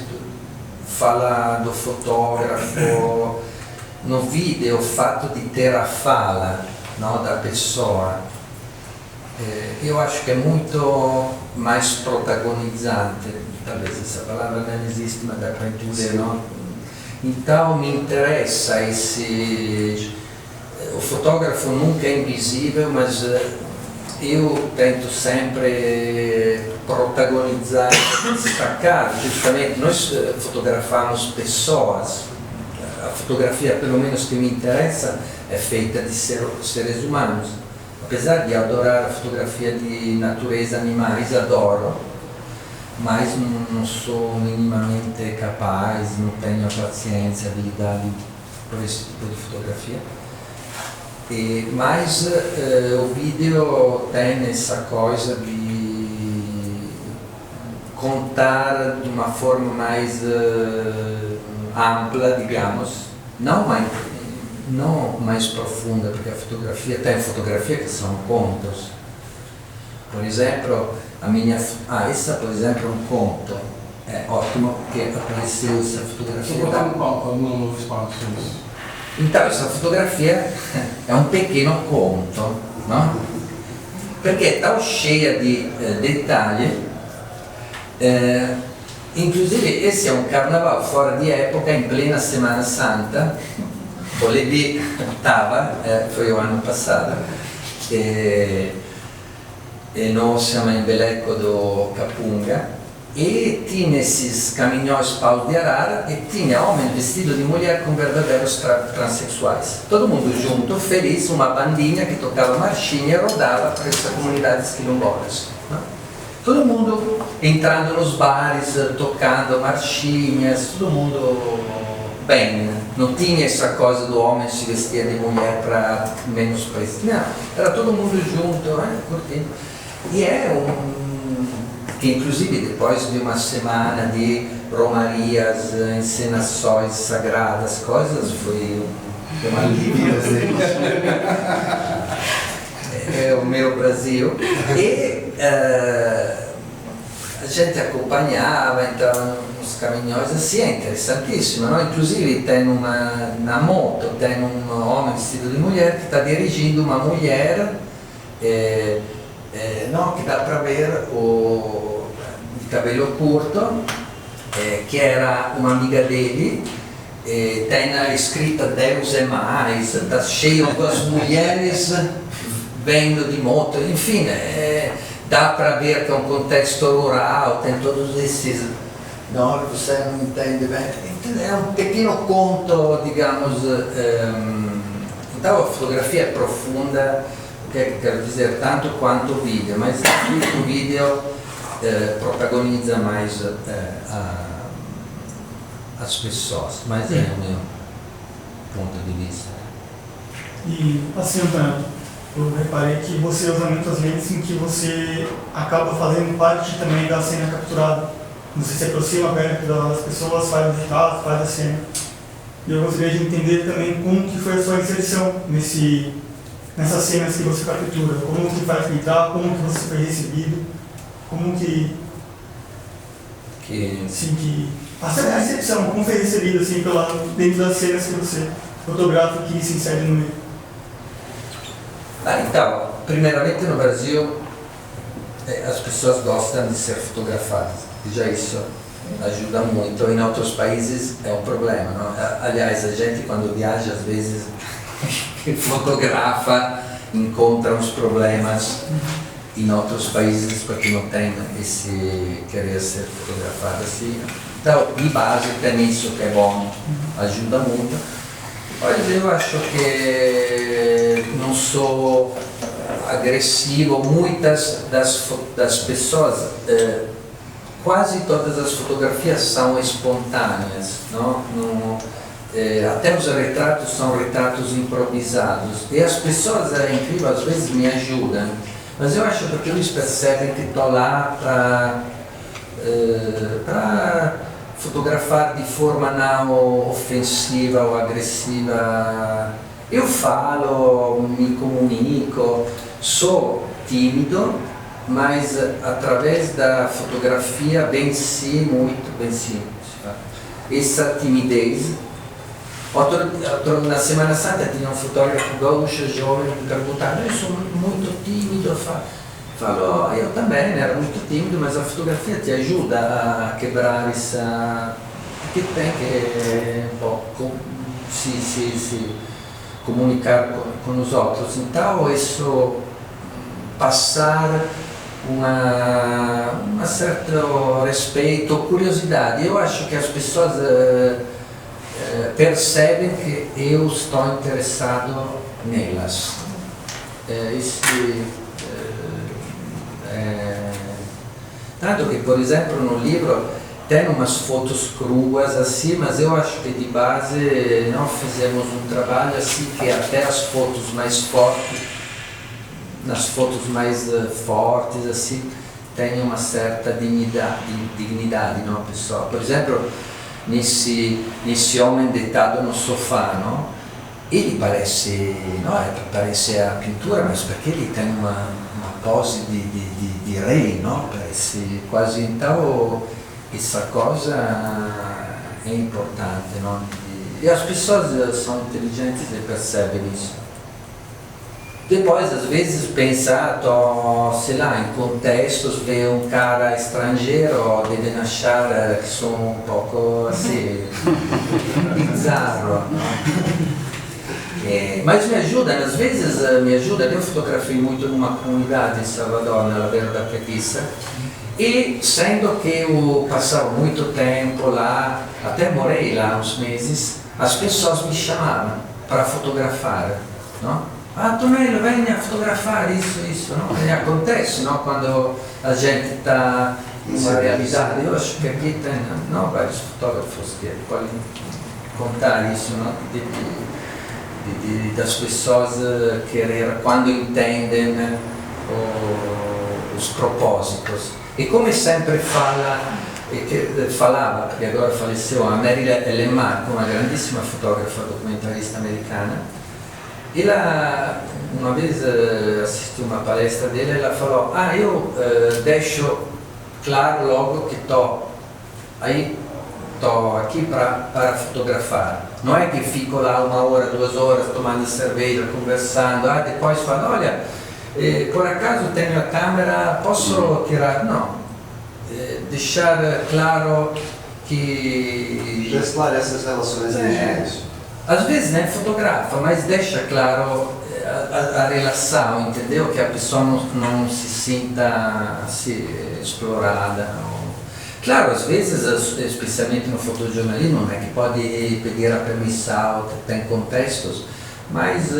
fala do fotógrafo, no vídeo o fato de ter a fala, não, da pessoa, eu acho que é muito mais protagonizante, talvez essa palavra não existe, mas dá para entender, não? Então me interessa o fotógrafo nunca é invisível, mas eu tento sempre protagonizar, destacar, justamente nós fotografamos pessoas, a fotografia, pelo menos que me interessa, é feita de seres humanos. Apesar de adorar a fotografia de natureza, animais, adoro, mas não sou minimamente capaz, não tenho a paciência, a habilidade por esse tipo de fotografia. Mas o vídeo tem essa coisa de contar de uma forma mais ampla, digamos, não mais profunda, porque a fotografia tem fotografia que são contos. Por exemplo, essa por exemplo é um conto, é ótimo porque apareceu essa fotografia. Vou botar no espaço isso. Então essa fotografia é um pequeno conto, não? Perché è tão cheia de detalhe Inclusive esse é um carnaval fora di época, in plena Semana Santa. O Levi estava, foi o ano passado, e nós siamo in Beleco do Capunga, e tinha esses caminhões paus de arara e tinha homem vestido de mulher com verdadeiros transexuais. Todo mundo junto, feliz, uma bandinha que tocava marchinha e rodava para essas comunidades quilombolas. Todo mundo entrando nos bares, tocando marchinhas, todo mundo bem, né? Não tinha essa coisa do homem se vestir de mulher para menosprezar. Não, era todo mundo junto, curtindo. E que inclusive depois de uma semana de romarias, encenações sagradas, coisas, foi uma alívio. É o meu Brasil. E a gente acompanhava, entrava nos caminhões, assim, é interessantíssimo, não? Inclusive tem na moto, tem um homem vestido de mulher que está dirigindo uma mulher, não, que dá para ver o cabelo curto, que era uma amiga dele, tem a escrita Deus é mais, está cheio com as mulheres vendo de moto, enfim, dá para ver que é um contexto rural, tem todos esses... Não, você não entende bem. É um pequeno conto, digamos, então a fotografia é profunda, o que é que quero dizer, tanto quanto o vídeo, mas o vídeo protagoniza mais as pessoas, mas é o meu ponto de vista. E assim, Antônio, eu reparei que você usa muitas vezes em que você acaba fazendo parte também da cena capturada. Você se aproxima perto das pessoas, faz os retratos, faz a cena. E eu gostaria de entender também como que foi a sua inserção nessas cenas que você captura. Como que faz pintar, como que você foi recebido, como que... a recepção, como foi recebido assim, dentro das cenas que você fotografa que se insere no meio. Então, primeiramente no Brasil as pessoas gostam de ser fotografadas, e já isso ajuda muito. Em outros países é um problema, não? Aliás, a gente quando viaja às vezes fotografa, encontra uns problemas em outros países porque não tem esse querer ser fotografado assim. Então, de base tem isso que é bom, ajuda muito. Mas eu acho que não sou agressivo. Muitas das pessoas, quase todas as fotografias são espontâneas, não? Até os retratos são retratos improvisados. E as pessoas, é incrível, às vezes me ajudam. Mas eu acho que eles percebem que estou lá para fotografar de forma não ofensiva ou agressiva. Eu falo, me comunico, sou tímido, mas através da fotografia venci essa timidez. Na Semana Santa tinha um fotógrafo gaúcho jovem que perguntava: eu sou muito tímido. Falo, eu também era muito tímido, mas a fotografia te ajuda a quebrar essa... que tem que se comunicar com os outros. Então, isso passar um certo respeito, curiosidade. Eu acho que as pessoas percebem que eu estou interessado nelas. Tanto que, por exemplo, no livro tem umas fotos cruas assim, mas eu acho que de base nós fizemos um trabalho assim que até as fotos mais fortes, nas fotos mais fortes assim, tem uma certa dignidade, não, pessoal? Por exemplo, nesse homem deitado no sofá, não? Ele parece a pintura, mas porque ele tem uma pose de rei, não? Parece quase. Então, essa coisa é importante, não? E as pessoas são inteligentes e percebem isso. Depois, às vezes, pensa, sei lá, em contextos, vê um cara estrangeiro, devem achar que sou um pouco assim, bizarro. Mas me ajuda, às vezes me ajuda. Eu fotografei muito numa comunidade em Salvador, nella Vera da Preguiça, e sendo que eu passava muito tempo lá, até morei lá uns meses, as pessoas me chamavam para fotografar, não? Ah, Tonello, venha a fotografar isso, não? E acontece, não? Quando a gente está numa realidade. Eu acho que aqui tem não, vários fotógrafos que podem contar isso, não? Das pessoas querer, quando entendem os propósitos. E come sempre falava, perché agora faleceu, a Marilyn Ellen Marco, uma grandissima fotografa documentarista americana. Ela, uma vez assisti uma palestra dele, ela falou, eu deixo claro logo que estou aqui para fotografar. Não é que fico lá 1 hora, 2 horas tomando cerveja, conversando, depois falo, olha, por acaso tenho a câmera, posso tirar? Não. Deixar claro que... Já esclarece as relações desde Às vezes nem fotografa, mas deixa claro a relação, entendeu? Que a pessoa não se sinta assim, explorada. Claro, às vezes, especialmente no fotojornalismo, não é que pode pedir a permissão, tem contextos, mas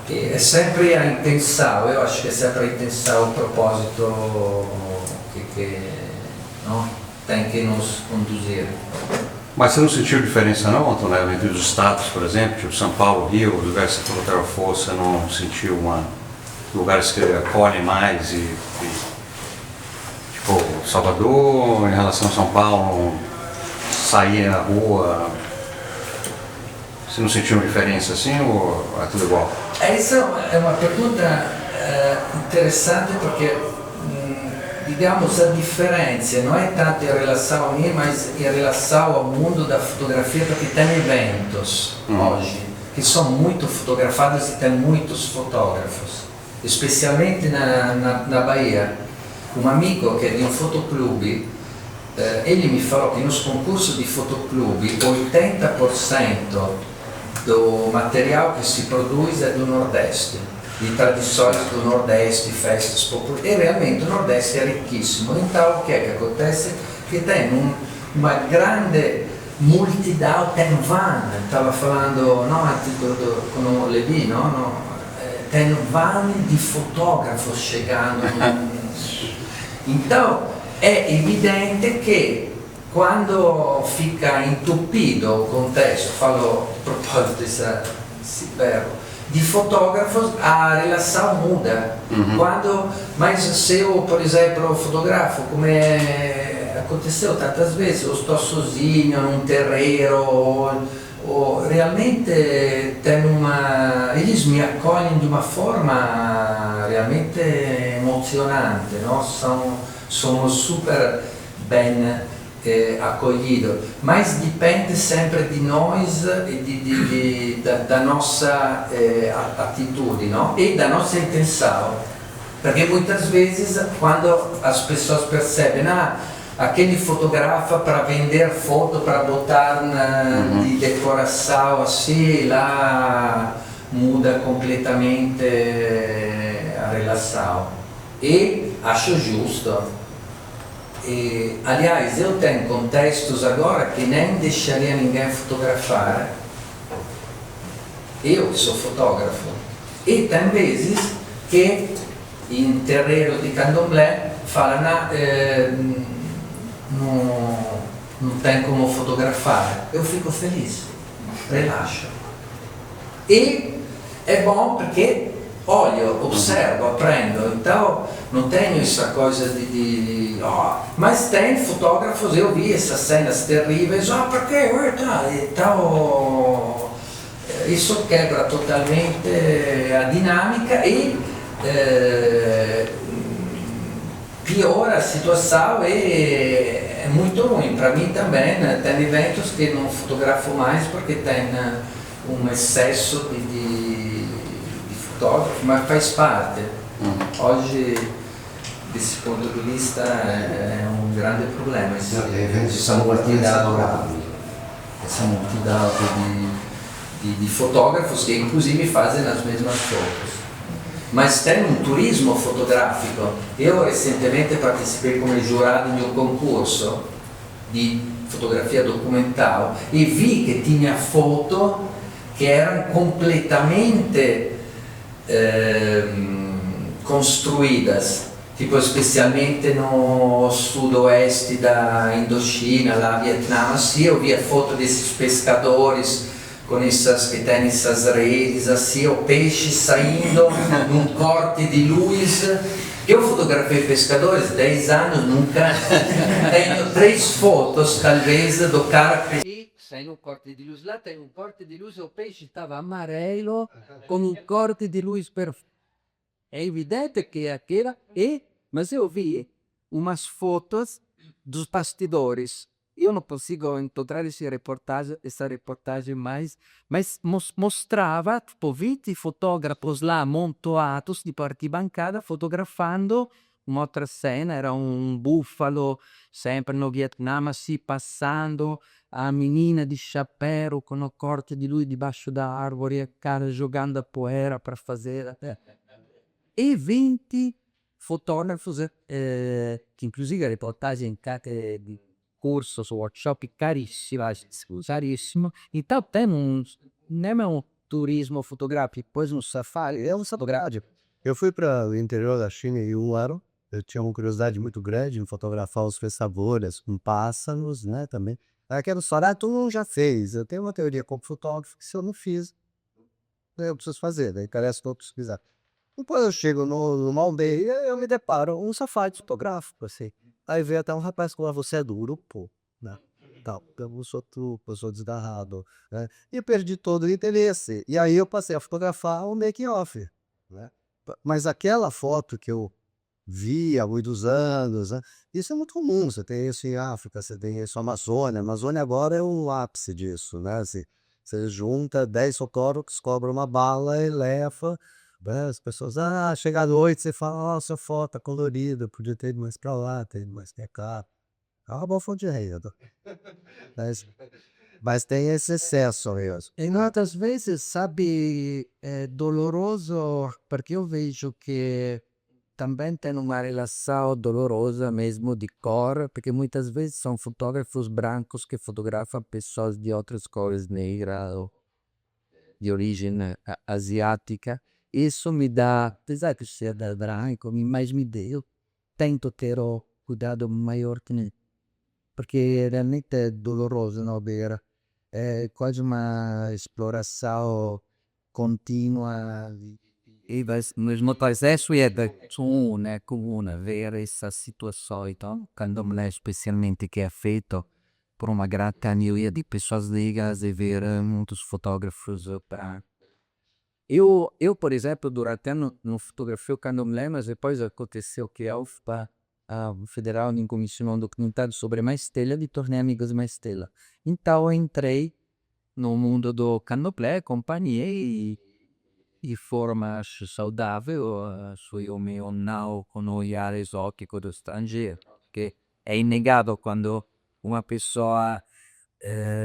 é sempre a intenção, eu acho que é sempre a intenção, o propósito que não, tem que nos conduzir. Mas você não sentiu diferença não, Antonello, entre os estados, por exemplo, tipo São Paulo, Rio, os lugares que você fotografou, você não sentiu lugares que acolhem mais e tipo, Salvador, em relação a São Paulo, sair na rua, você não sentiu uma diferença assim ou é tudo igual? Essa é uma pergunta interessante porque digamos, a differenza non è tanto in relação a mim, mas em relação ao mundo da fotografia, porque tem eventos hoje que são muito fotografados e tem muitos fotógrafos, especialmente na Bahia. Um amigo que é de um fotoclube, ele me falou que nos concursos di fotoclube 80% do material que se produz é do Nordeste, di tradições do Nordeste, festas populares, e realmente o Nordeste é riquíssimo. Então o que é que acontece? Que tem uma grande multidão, tem van, estava falando antes com o Levi, tem van di fotógrafos chegando. Então é evidente que quando fica entupido o contexto, falo a propósito desse verbo, de fotógrafos, a relação muda. Mas se eu, por exemplo, fotografo, como aconteceu tantas vezes, eu estou sozinho num terreiro, realmente eles me acolhem de uma forma realmente emocionante, somos super bem acolhido, mas dipende sempre di nós e da nossa atitude, não? E da nossa intenção, porque muitas vezes quando as pessoas percebem aquele fotografa para vender foto, para botar de decoração assim, lá muda completamente a relação, e acho justo. Aliás, eu tenho contextos agora que nem deixaria ninguém fotografar, eu que sou fotógrafo, e tem vezes que em terreiro de candomblé falam não tem como fotografar, eu fico feliz, relaxo, e é bom porque olho, observo, aprendo, então não tenho essa coisa mas tem fotógrafos, eu vi essas cenas terríveis, porque então isso quebra totalmente a dinâmica e piora a situação, e é muito ruim para mim também, tem eventos que não fotografo mais porque tem um excesso de fotógrafo, mas faz parte. Oggi, desse ponto di vista, è un grande problema. Siamo multidão de fotógrafos que inclusive fazem as mesmas fotos. Mas tem um turismo fotográfico. Eu recentemente participei como jurado de um concurso de fotografia documental e vi que tinha foto que eram completamente construídas, tipo especialmente no sudoeste da Indochina, lá Vietnã, assim eu via foto desses pescadores com essas que têm essas redes, assim o peixe saindo num corte de luz. Eu fotografei pescadores 10 anos, nunca tenho 3 fotos talvez do cara que sai num corte de luz, lá tem um corte de luz e o peixe estava amarelo com um corte de luz perfeito. É evidente que aquela mas eu vi umas fotos dos bastidores. Eu não consigo encontrar essa reportagem mais, mas mostrava tipo 20 fotógrafos lá amontoados de arquibancada fotografando uma outra cena, era um búfalo sempre no Vietnã, assim passando, a menina de chapéu com o corte de luz debaixo da árvore, a cara jogando a poeira para fazer. E 20 fotógrafos, que inclusive a reportagem di cursos, workshop carissimo. Então tem não é um turismo fotográfico, depois um safari, é um fotográfico. Eu fui para o interior da China em um ano. Eu tinha uma curiosidade muito grande em fotografar os pescadores com pássaros, né, também. Aquela história, todo mundo já fez. Eu tenho uma teoria como fotógrafo que se eu não fiz, eu preciso fazer, daí parece que outros fizeram. Depois eu chego numa aldeia, eu me deparo um safari fotográfico, assim. Aí veio até um rapaz que falou, você é do grupo, né? Tal, eu não sou truco, eu sou desgarrado, né? E eu perdi todo o interesse. E aí eu passei a fotografar o making off, né? Mas aquela foto que eu vi há muitos anos, né? Isso é muito comum, você tem isso em África, você tem isso na Amazônia. A Amazônia agora é o ápice disso, né? Assim, você junta 10 fotógrafos, cobra uma bala e leva, né? As pessoas, chega à noite, você fala, sua foto tá colorida, podia ter ido mais pra lá, ter ido mais pra cá. É uma boa fonte de renda. Mas tem esse excesso mesmo. E muitas vezes, sabe, é doloroso porque eu vejo que também tem uma relação dolorosa mesmo de cor, porque muitas vezes são fotógrafos brancos que fotografam pessoas de outras cores, negra ou de origem asiática. Isso me dá, apesar de ser branco, mas me deu, tento ter o cuidado maior que nem, porque realmente é doloroso não ver. É quase uma exploração contínua. Mas muitas vezes é comum ver essa situação. Então, candomblé especialmente que é feito por uma grande maioria de pessoas ligadas e ver muitos fotógrafos. Eu, por exemplo, durante ano não fotografei o candomblé, mas depois aconteceu que a UFPA, a Federal me comissionou um documentário sobre a Estela e tornei amigos de Estela. Então eu entrei no mundo do candomblé, acompanhei de forma saudável, o meu não com o olhar exótico do estrangeiro, que é inegável quando uma pessoa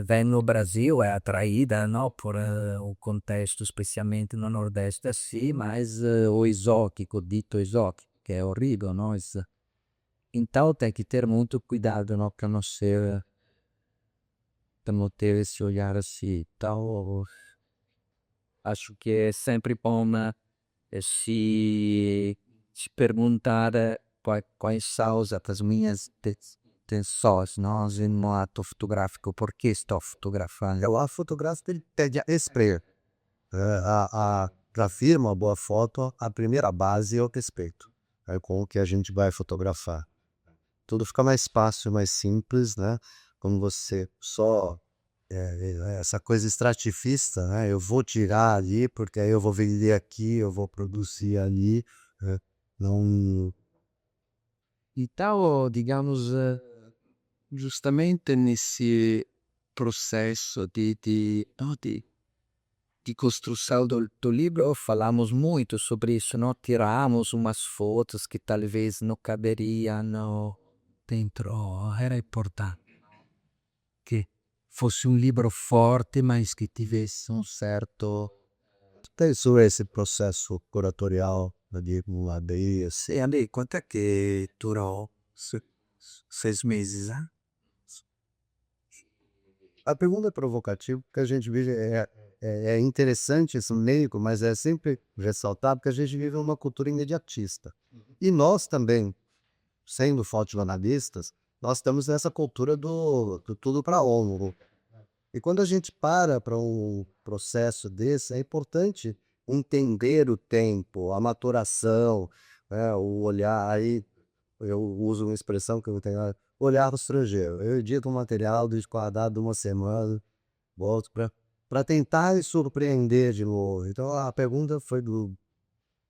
vem no Brasil, é atraída não, por o contexto, especialmente no Nordeste, assim, mas o exótico, dito exótico, que é horrível, não? Então tem que ter muito cuidado, não, para não ser, para não ter esse olhar assim. Então, acho que é sempre bom se perguntar quais são as minhas intenções, não, no ato fotográfico, por que estou fotografando. O fotógrafo tem que respeito. Para afirmar uma boa foto, a primeira base é o respeito. É com o que a gente vai fotografar. Tudo fica mais fácil, mais simples, né? Quando você só essa coisa extrativista, né? Eu vou tirar ali, porque aí eu vou vender aqui, eu vou produzir ali, né? Não. Então, digamos, justamente nesse processo de construção do livro, falamos muito sobre isso, não? Tiramos umas fotos que talvez não caberiam dentro. Era importante que fosse um livro forte, mas que tivesse um certo... Pensou esse processo curatorial, eu digo, ABI, assim. E ali, quanto é que durou? 6 meses, né? A pergunta é provocativa, porque a gente vive, é interessante esse leigo, mas é sempre ressaltar porque a gente vive uma cultura imediatista. E nós também, sendo fotojornalistas, nós estamos nessa cultura do tudo para ontem. E quando a gente para um processo desse, é importante entender o tempo, a maturação, né, o olhar. Aí eu uso uma expressão que eu tenho, olhar para o estrangeiro. Eu edito um material guardado de uma semana, volto para tentar me surpreender de novo. Então a pergunta foi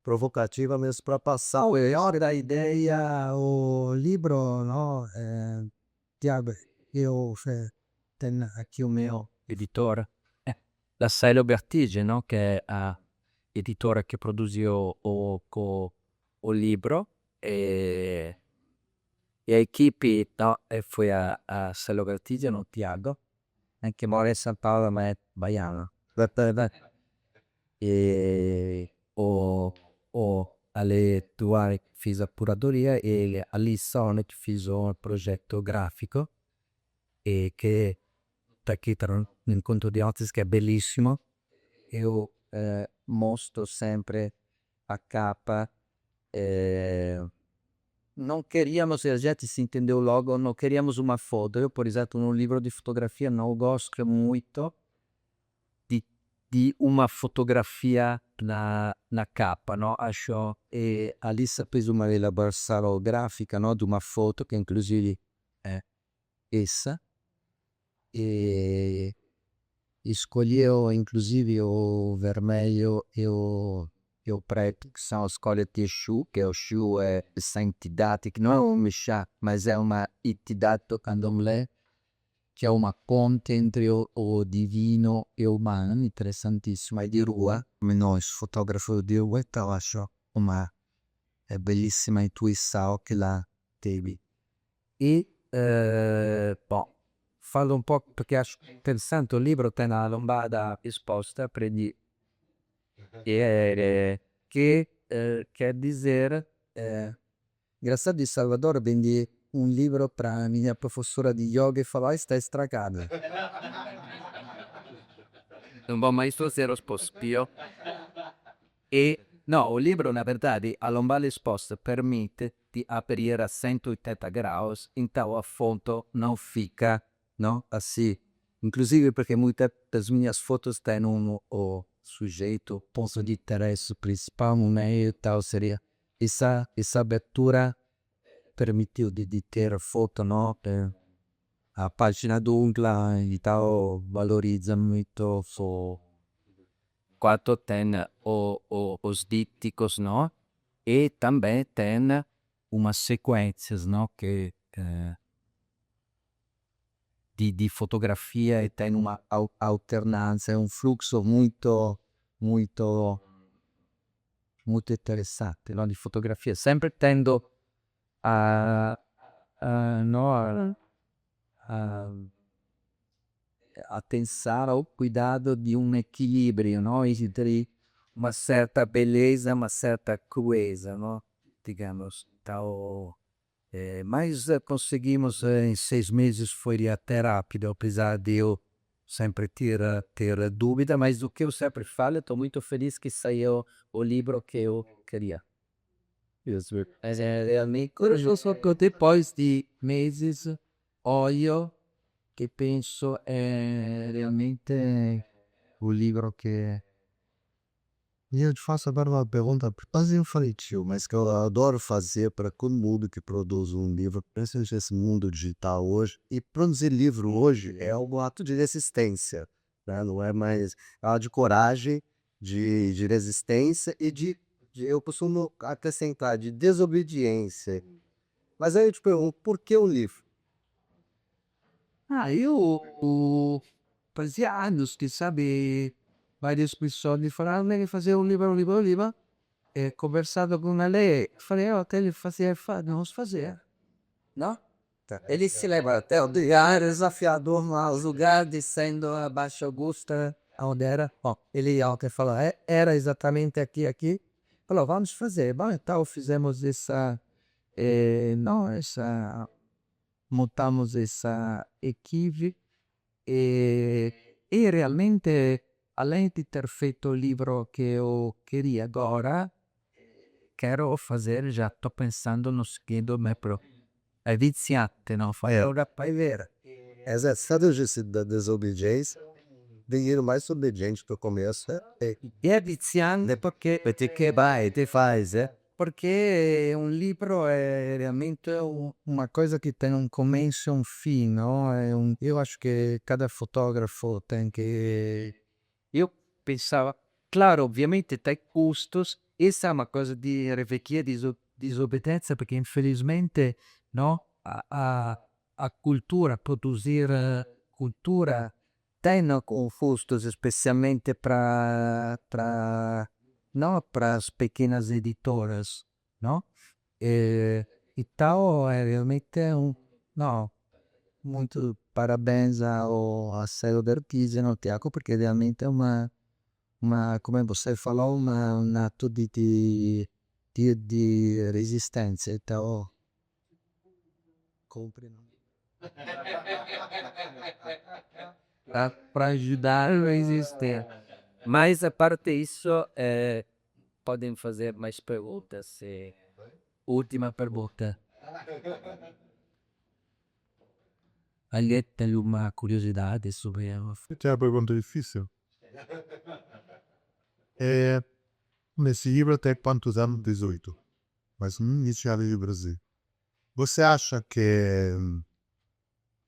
provocativa mesmo para passar o melhor da ideia, o livro, não? Tiago, eu tenho aqui o meu. Editora. La Silo Bertige, no? Che è a editora che produce o libro e a equipe, no? E foi a Silo Bertige, no? Tiago, anche mora in San Paolo ma è baiano. E o alle tue fez a curadoria e a Lissone fez un progetto grafico e che aqui tra un incontro di artisti che è bellissimo. Eu mostro sempre a capa. Não queríamos, a gente se entendeu logo, não queríamos uma foto. Eu, por exemplo, no livro de fotografia não gosto muito de uma fotografia na capa, no? Acho, e a Alissa fez uma elaboração gráfica, no? De uma foto che inclusive é essa. E escolheu inclusive o vermelho e o preto, que são as cores de Exu, que o Exu é essa entidade, que não é um mexá, mas é uma entidade do candomblé, que é uma ponte entre o divino e o humano, interessantissima, e di rua, come noi fotógrafo di rua, então acho uma bellissima intuição que lá teve. E, bom, falo un po' perché acho interessante, o libro tem a lombada esposta per di che quer dizer engraçado di Salvador vendi un libro para minha professora di yoga e falou, está estragada. Non vou mais fazer os pospio. E no, o libro na verdade a lombada esposta permite di aprire a 180 graus, então a foto não fica, no? Assim, inclusive porque muitas das minhas fotos têm o sujeito, ponto de interesse principal no meio e tal, seria essa abertura permitiu de ter foto, no? A página dupla e tal valorizza muito quanto tem os dípticos, no? E também tem umas sequências, no? Que di fotografia e tem uma alternanza, é um fluxo muito interessante, no? Di fotografia, sempre tendo atenção ao cuidado de um equilíbrio, no? Entre uma certa beleza, uma certa crueza, no? Digamos, então... mas conseguimos em 6 meses, foi até rápido, apesar de eu sempre ter dúvida, mas o que eu sempre falo, estou muito feliz que saiu o livro que eu queria. Mas é realmente corajoso, que depois de meses olho que penso é realmente o livro que... E eu te faço agora uma pergunta quase infantil, mas que eu adoro fazer para todo mundo que produz um livro, principalmente nesse mundo digital hoje. E produzir livro hoje é um ato de resistência, né? Não é mais, é um ato de coragem, de resistência e eu costumo acrescentar, de desobediência. Mas aí eu te pergunto, por que o livro? Eu fazia anos que, sabe, várias pessoas de falar, ele fazia um livro, e conversando com ele, falei, até ele fazia, vamos fazer, não? Ele se leva até o dia, desafiador aos lugares, descendo a Baixa Augusta, onde era. Bom, ele até falou, era exatamente aqui. Falou, vamos fazer. Bom, então fizemos montamos essa equipe e realmente, além de ter feito o livro que eu queria agora, quero fazer, já estou pensando no segundo, mas é viciante, não? Faz ora para ver. Essa estratégia da desobediência, dinheiro mais obediente do começo E é viciante perché vai, te faz, Porque um livro é realmente uma coisa que tem um começo e um fim, não? Eu acho que cada fotógrafo tem que... Eu pensava, claro, obviamente tem custos, essa é uma coisa de revequia desobediência, porque infelizmente, no? A cultura, produzir cultura, tem custos, especialmente para não para as pequenas editoras, não? E tal é realmente não, muito parabéns ao Céu Artigiano, Tiago, porque realmente é como você falou, um ato de resistência, então compre, não? Para ajudar a existir. Mas a parte disso, podem fazer mais perguntas. Última pergunta. Ali tem uma curiosidade sobre ela. Tem uma pergunta difícil. Nesse livro tem quantos anos? 18. Mas não iniciava no Brasil. Você acha que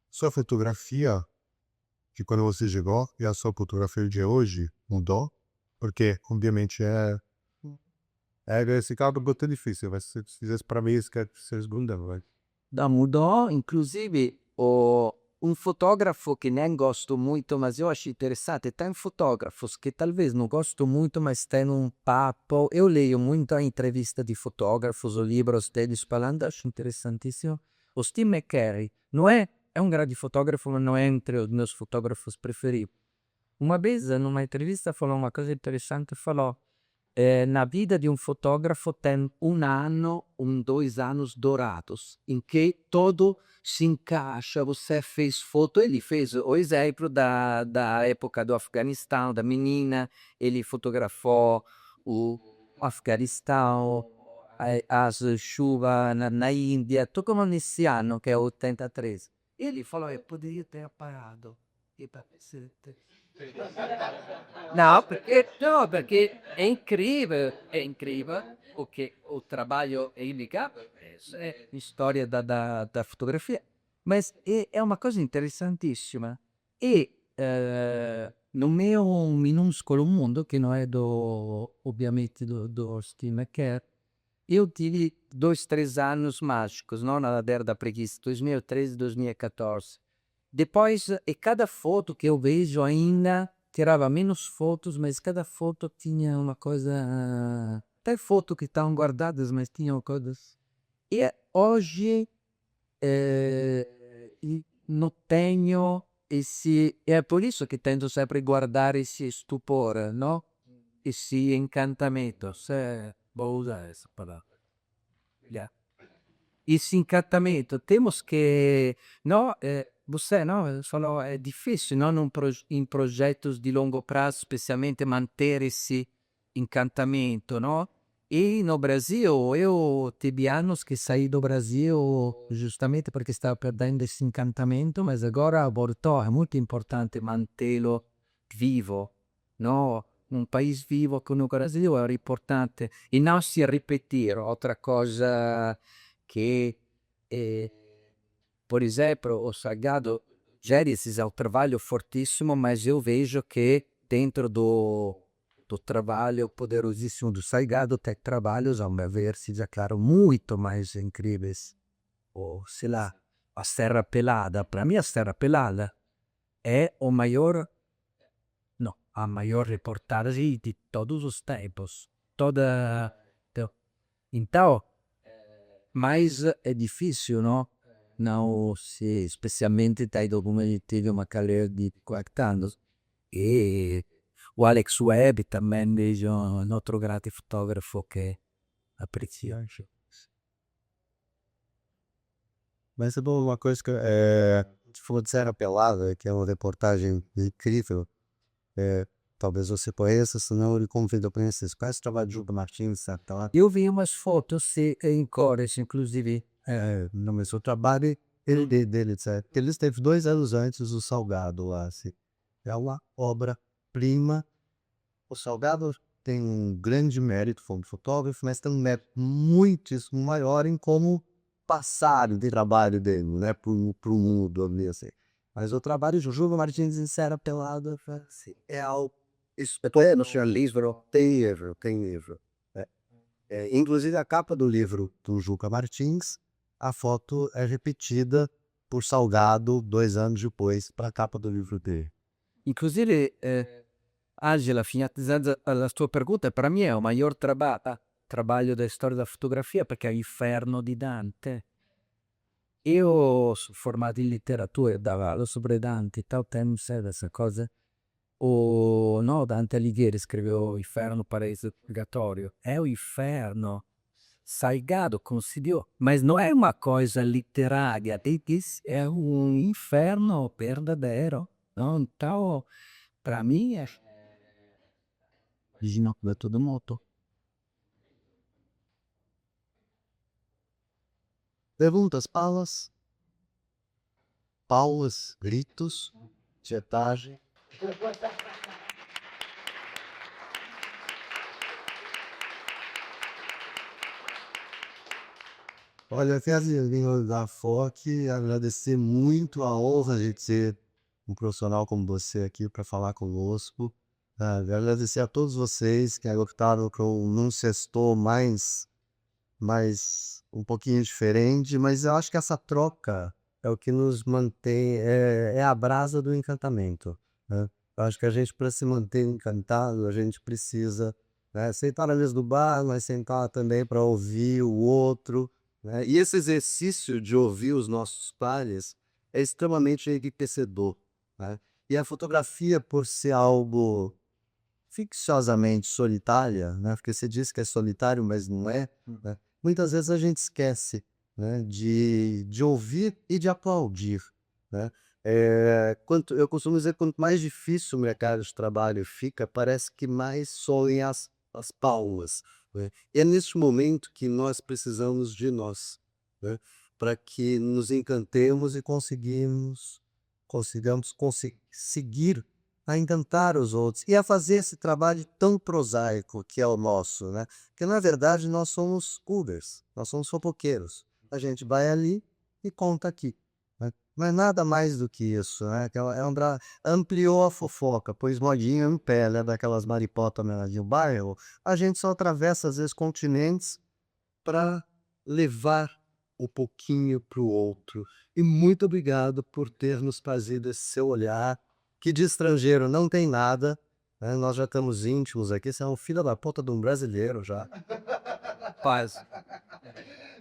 sua fotografia, que quando você chegou, e a sua fotografia de hoje mudou? Porque, obviamente, esse caso é muito difícil. Mas se fizesse para mim, isso quer ser segunda, vai. Mudou, inclusive, um fotógrafo que nem gosto muito, mas eu acho interessante, tem fotógrafos que talvez não gosto muito, mas tem um papo. Eu leio muita entrevista de fotógrafos ou livros deles falando, acho interessantissimo. O Steve McCurry não é um grande fotógrafo, mas não é entre os meus fotógrafos preferidos. Uma vez, numa entrevista, falou uma coisa interessante, falou, na vida de um fotógrafo tem um ano, 2 anos dourados, em que tudo se encaixa, você fez foto, ele fez o exemplo da época do Afeganistão, da menina, ele fotografou o Afeganistão, as chuvas na Índia, tudo como nesse ano, que é 83. Ele falou, eu poderia ter parado. Não, porque é incrível, porque o trabalho é inegável, é a história da fotografia, mas é uma coisa interessantíssima. E no meu minúsculo mundo, que não é obviamente do Steve McCurry, eu tive 2, 3 anos mágicos, não na década da preguiça, 2013 e 2014. Depois, e cada foto que eu vejo ainda, tirava menos fotos, mas cada foto tinha uma coisa... Tem fotos que estão guardadas, mas tinham coisas... E hoje não tenho esse... É por isso que tento sempre guardar esse estupor, não? Esse encantamento. Vou usar essa palavra. Yeah. Esse encantamento. Temos que... Não, você não falou, é difícil não? Em projetos de longo prazo, especialmente manter esse encantamento, não? E no Brasil, eu tive anos que saí do Brasil justamente porque estava perdendo esse encantamento, mas agora voltou. É muito importante mantê-lo vivo, não? Um país vivo como o Brasil é importante e não se repetir. Outra coisa que por exemplo, o Salgado Gênesis é um trabalho fortíssimo, mas eu vejo que dentro do trabalho poderosíssimo do Salgado tem trabalhos, ao meu ver, se claro, muito mais incríveis. Ou, sei lá, a Serra Pelada. Para mim, a Serra Pelada é o maior... Não, a maior reportagem de todos os tempos. Toda. Então, mas é difícil, não? Não se, especialmente dai documenti teve uma carreira de 40 anos. E o Alex Webb também vejo um outro grande fotógrafo que aprecio. Mas é bom, uma coisa que você falou de Serra Pelada, que é uma reportagem incrível. Talvez você conheça, senão ele convida para conhecer. Quais trabalho de Juca Martins, Serra Pelada? Eu vi umas fotos em cores, inclusive. Não, mas o trabalho dele, certo? Ele esteve 2 anos antes do Salgado lá, assim. É uma obra-prima. O Salgado tem um grande mérito como fotógrafo, mas tem um mérito muitíssimo maior em como passar de trabalho dele, né, pro mundo, ali, assim. Mas o trabalho de Juca Martins em Serra Pelada, assim, é algo... Isso é no seu livro? Tem livro. Inclusive a capa do livro do Juca Martins, a foto é repetida por Salgado 2 anos depois para a capa do livro dele. Inclusive, Angela, finalizzando la tua pergunta, per me è il maggior trabalho da storia della fotografia perché è Inferno di Dante. Io sono formato in letteratura, davo sobre Dante, tal tempo, sai dessa cosa? O no, Dante Alighieri scriveva Inferno, Paraíso, Purgatorio. É o inferno. Salgado conseguiu, mas não é uma coisa literária, é um inferno verdadeiro. Não? Então, para mim, é ginocchio todo mundo. Perguntas, Paulas? Paulas, gritos, tietagem. Olha, eu quero da FOC agradecer muito a honra de ter um profissional como você aqui para falar conosco. Agradecer a todos vocês que optaram por um sextor mais um pouquinho diferente, mas eu acho que essa troca é o que nos mantém, é a brasa do encantamento, né? Eu acho que a gente, para se manter encantado, a gente precisa, né, sentar na mesa do bar, mas sentar também para ouvir o outro, né? E esse exercício de ouvir os nossos pares é extremamente enriquecedor, né? E a fotografia, por ser algo ficciosamente solitária, né? Porque você diz que é solitário, mas não é, né? Muitas vezes a gente esquece, né, de ouvir e de aplaudir, né? Eu costumo dizer que quanto mais difícil o mercado de trabalho fica, parece que mais soem as palmas, né? E é neste momento que nós precisamos de né, para que nos encantemos e consigamos seguir a encantar os outros e a fazer esse trabalho tão prosaico que é o nosso, né? Porque na verdade nós somos Ubers, nós somos fofoqueiros. A gente vai ali e conta aqui, né? Não é nada mais do que isso, né? Ampliou a fofoca, pôs modinha em pé, né? Daquelas maripotas de um bairro. A gente só atravessa às vezes continentes para levar um pouquinho para o outro. E muito obrigado por ter nos trazido esse seu olhar, que de estrangeiro não tem nada, né? Nós já estamos íntimos aqui, você é um filho da puta de um brasileiro já. Paz.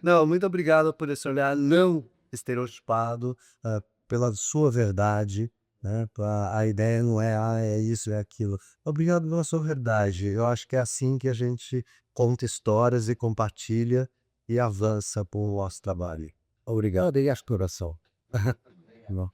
Não, muito obrigado por esse olhar não estereotipado, pela sua verdade, né? A ideia não é, é isso, é aquilo. Obrigado pela sua verdade. Eu acho que é assim que a gente conta histórias e compartilha e avança para o nosso trabalho. Obrigado e a exploração. Bom.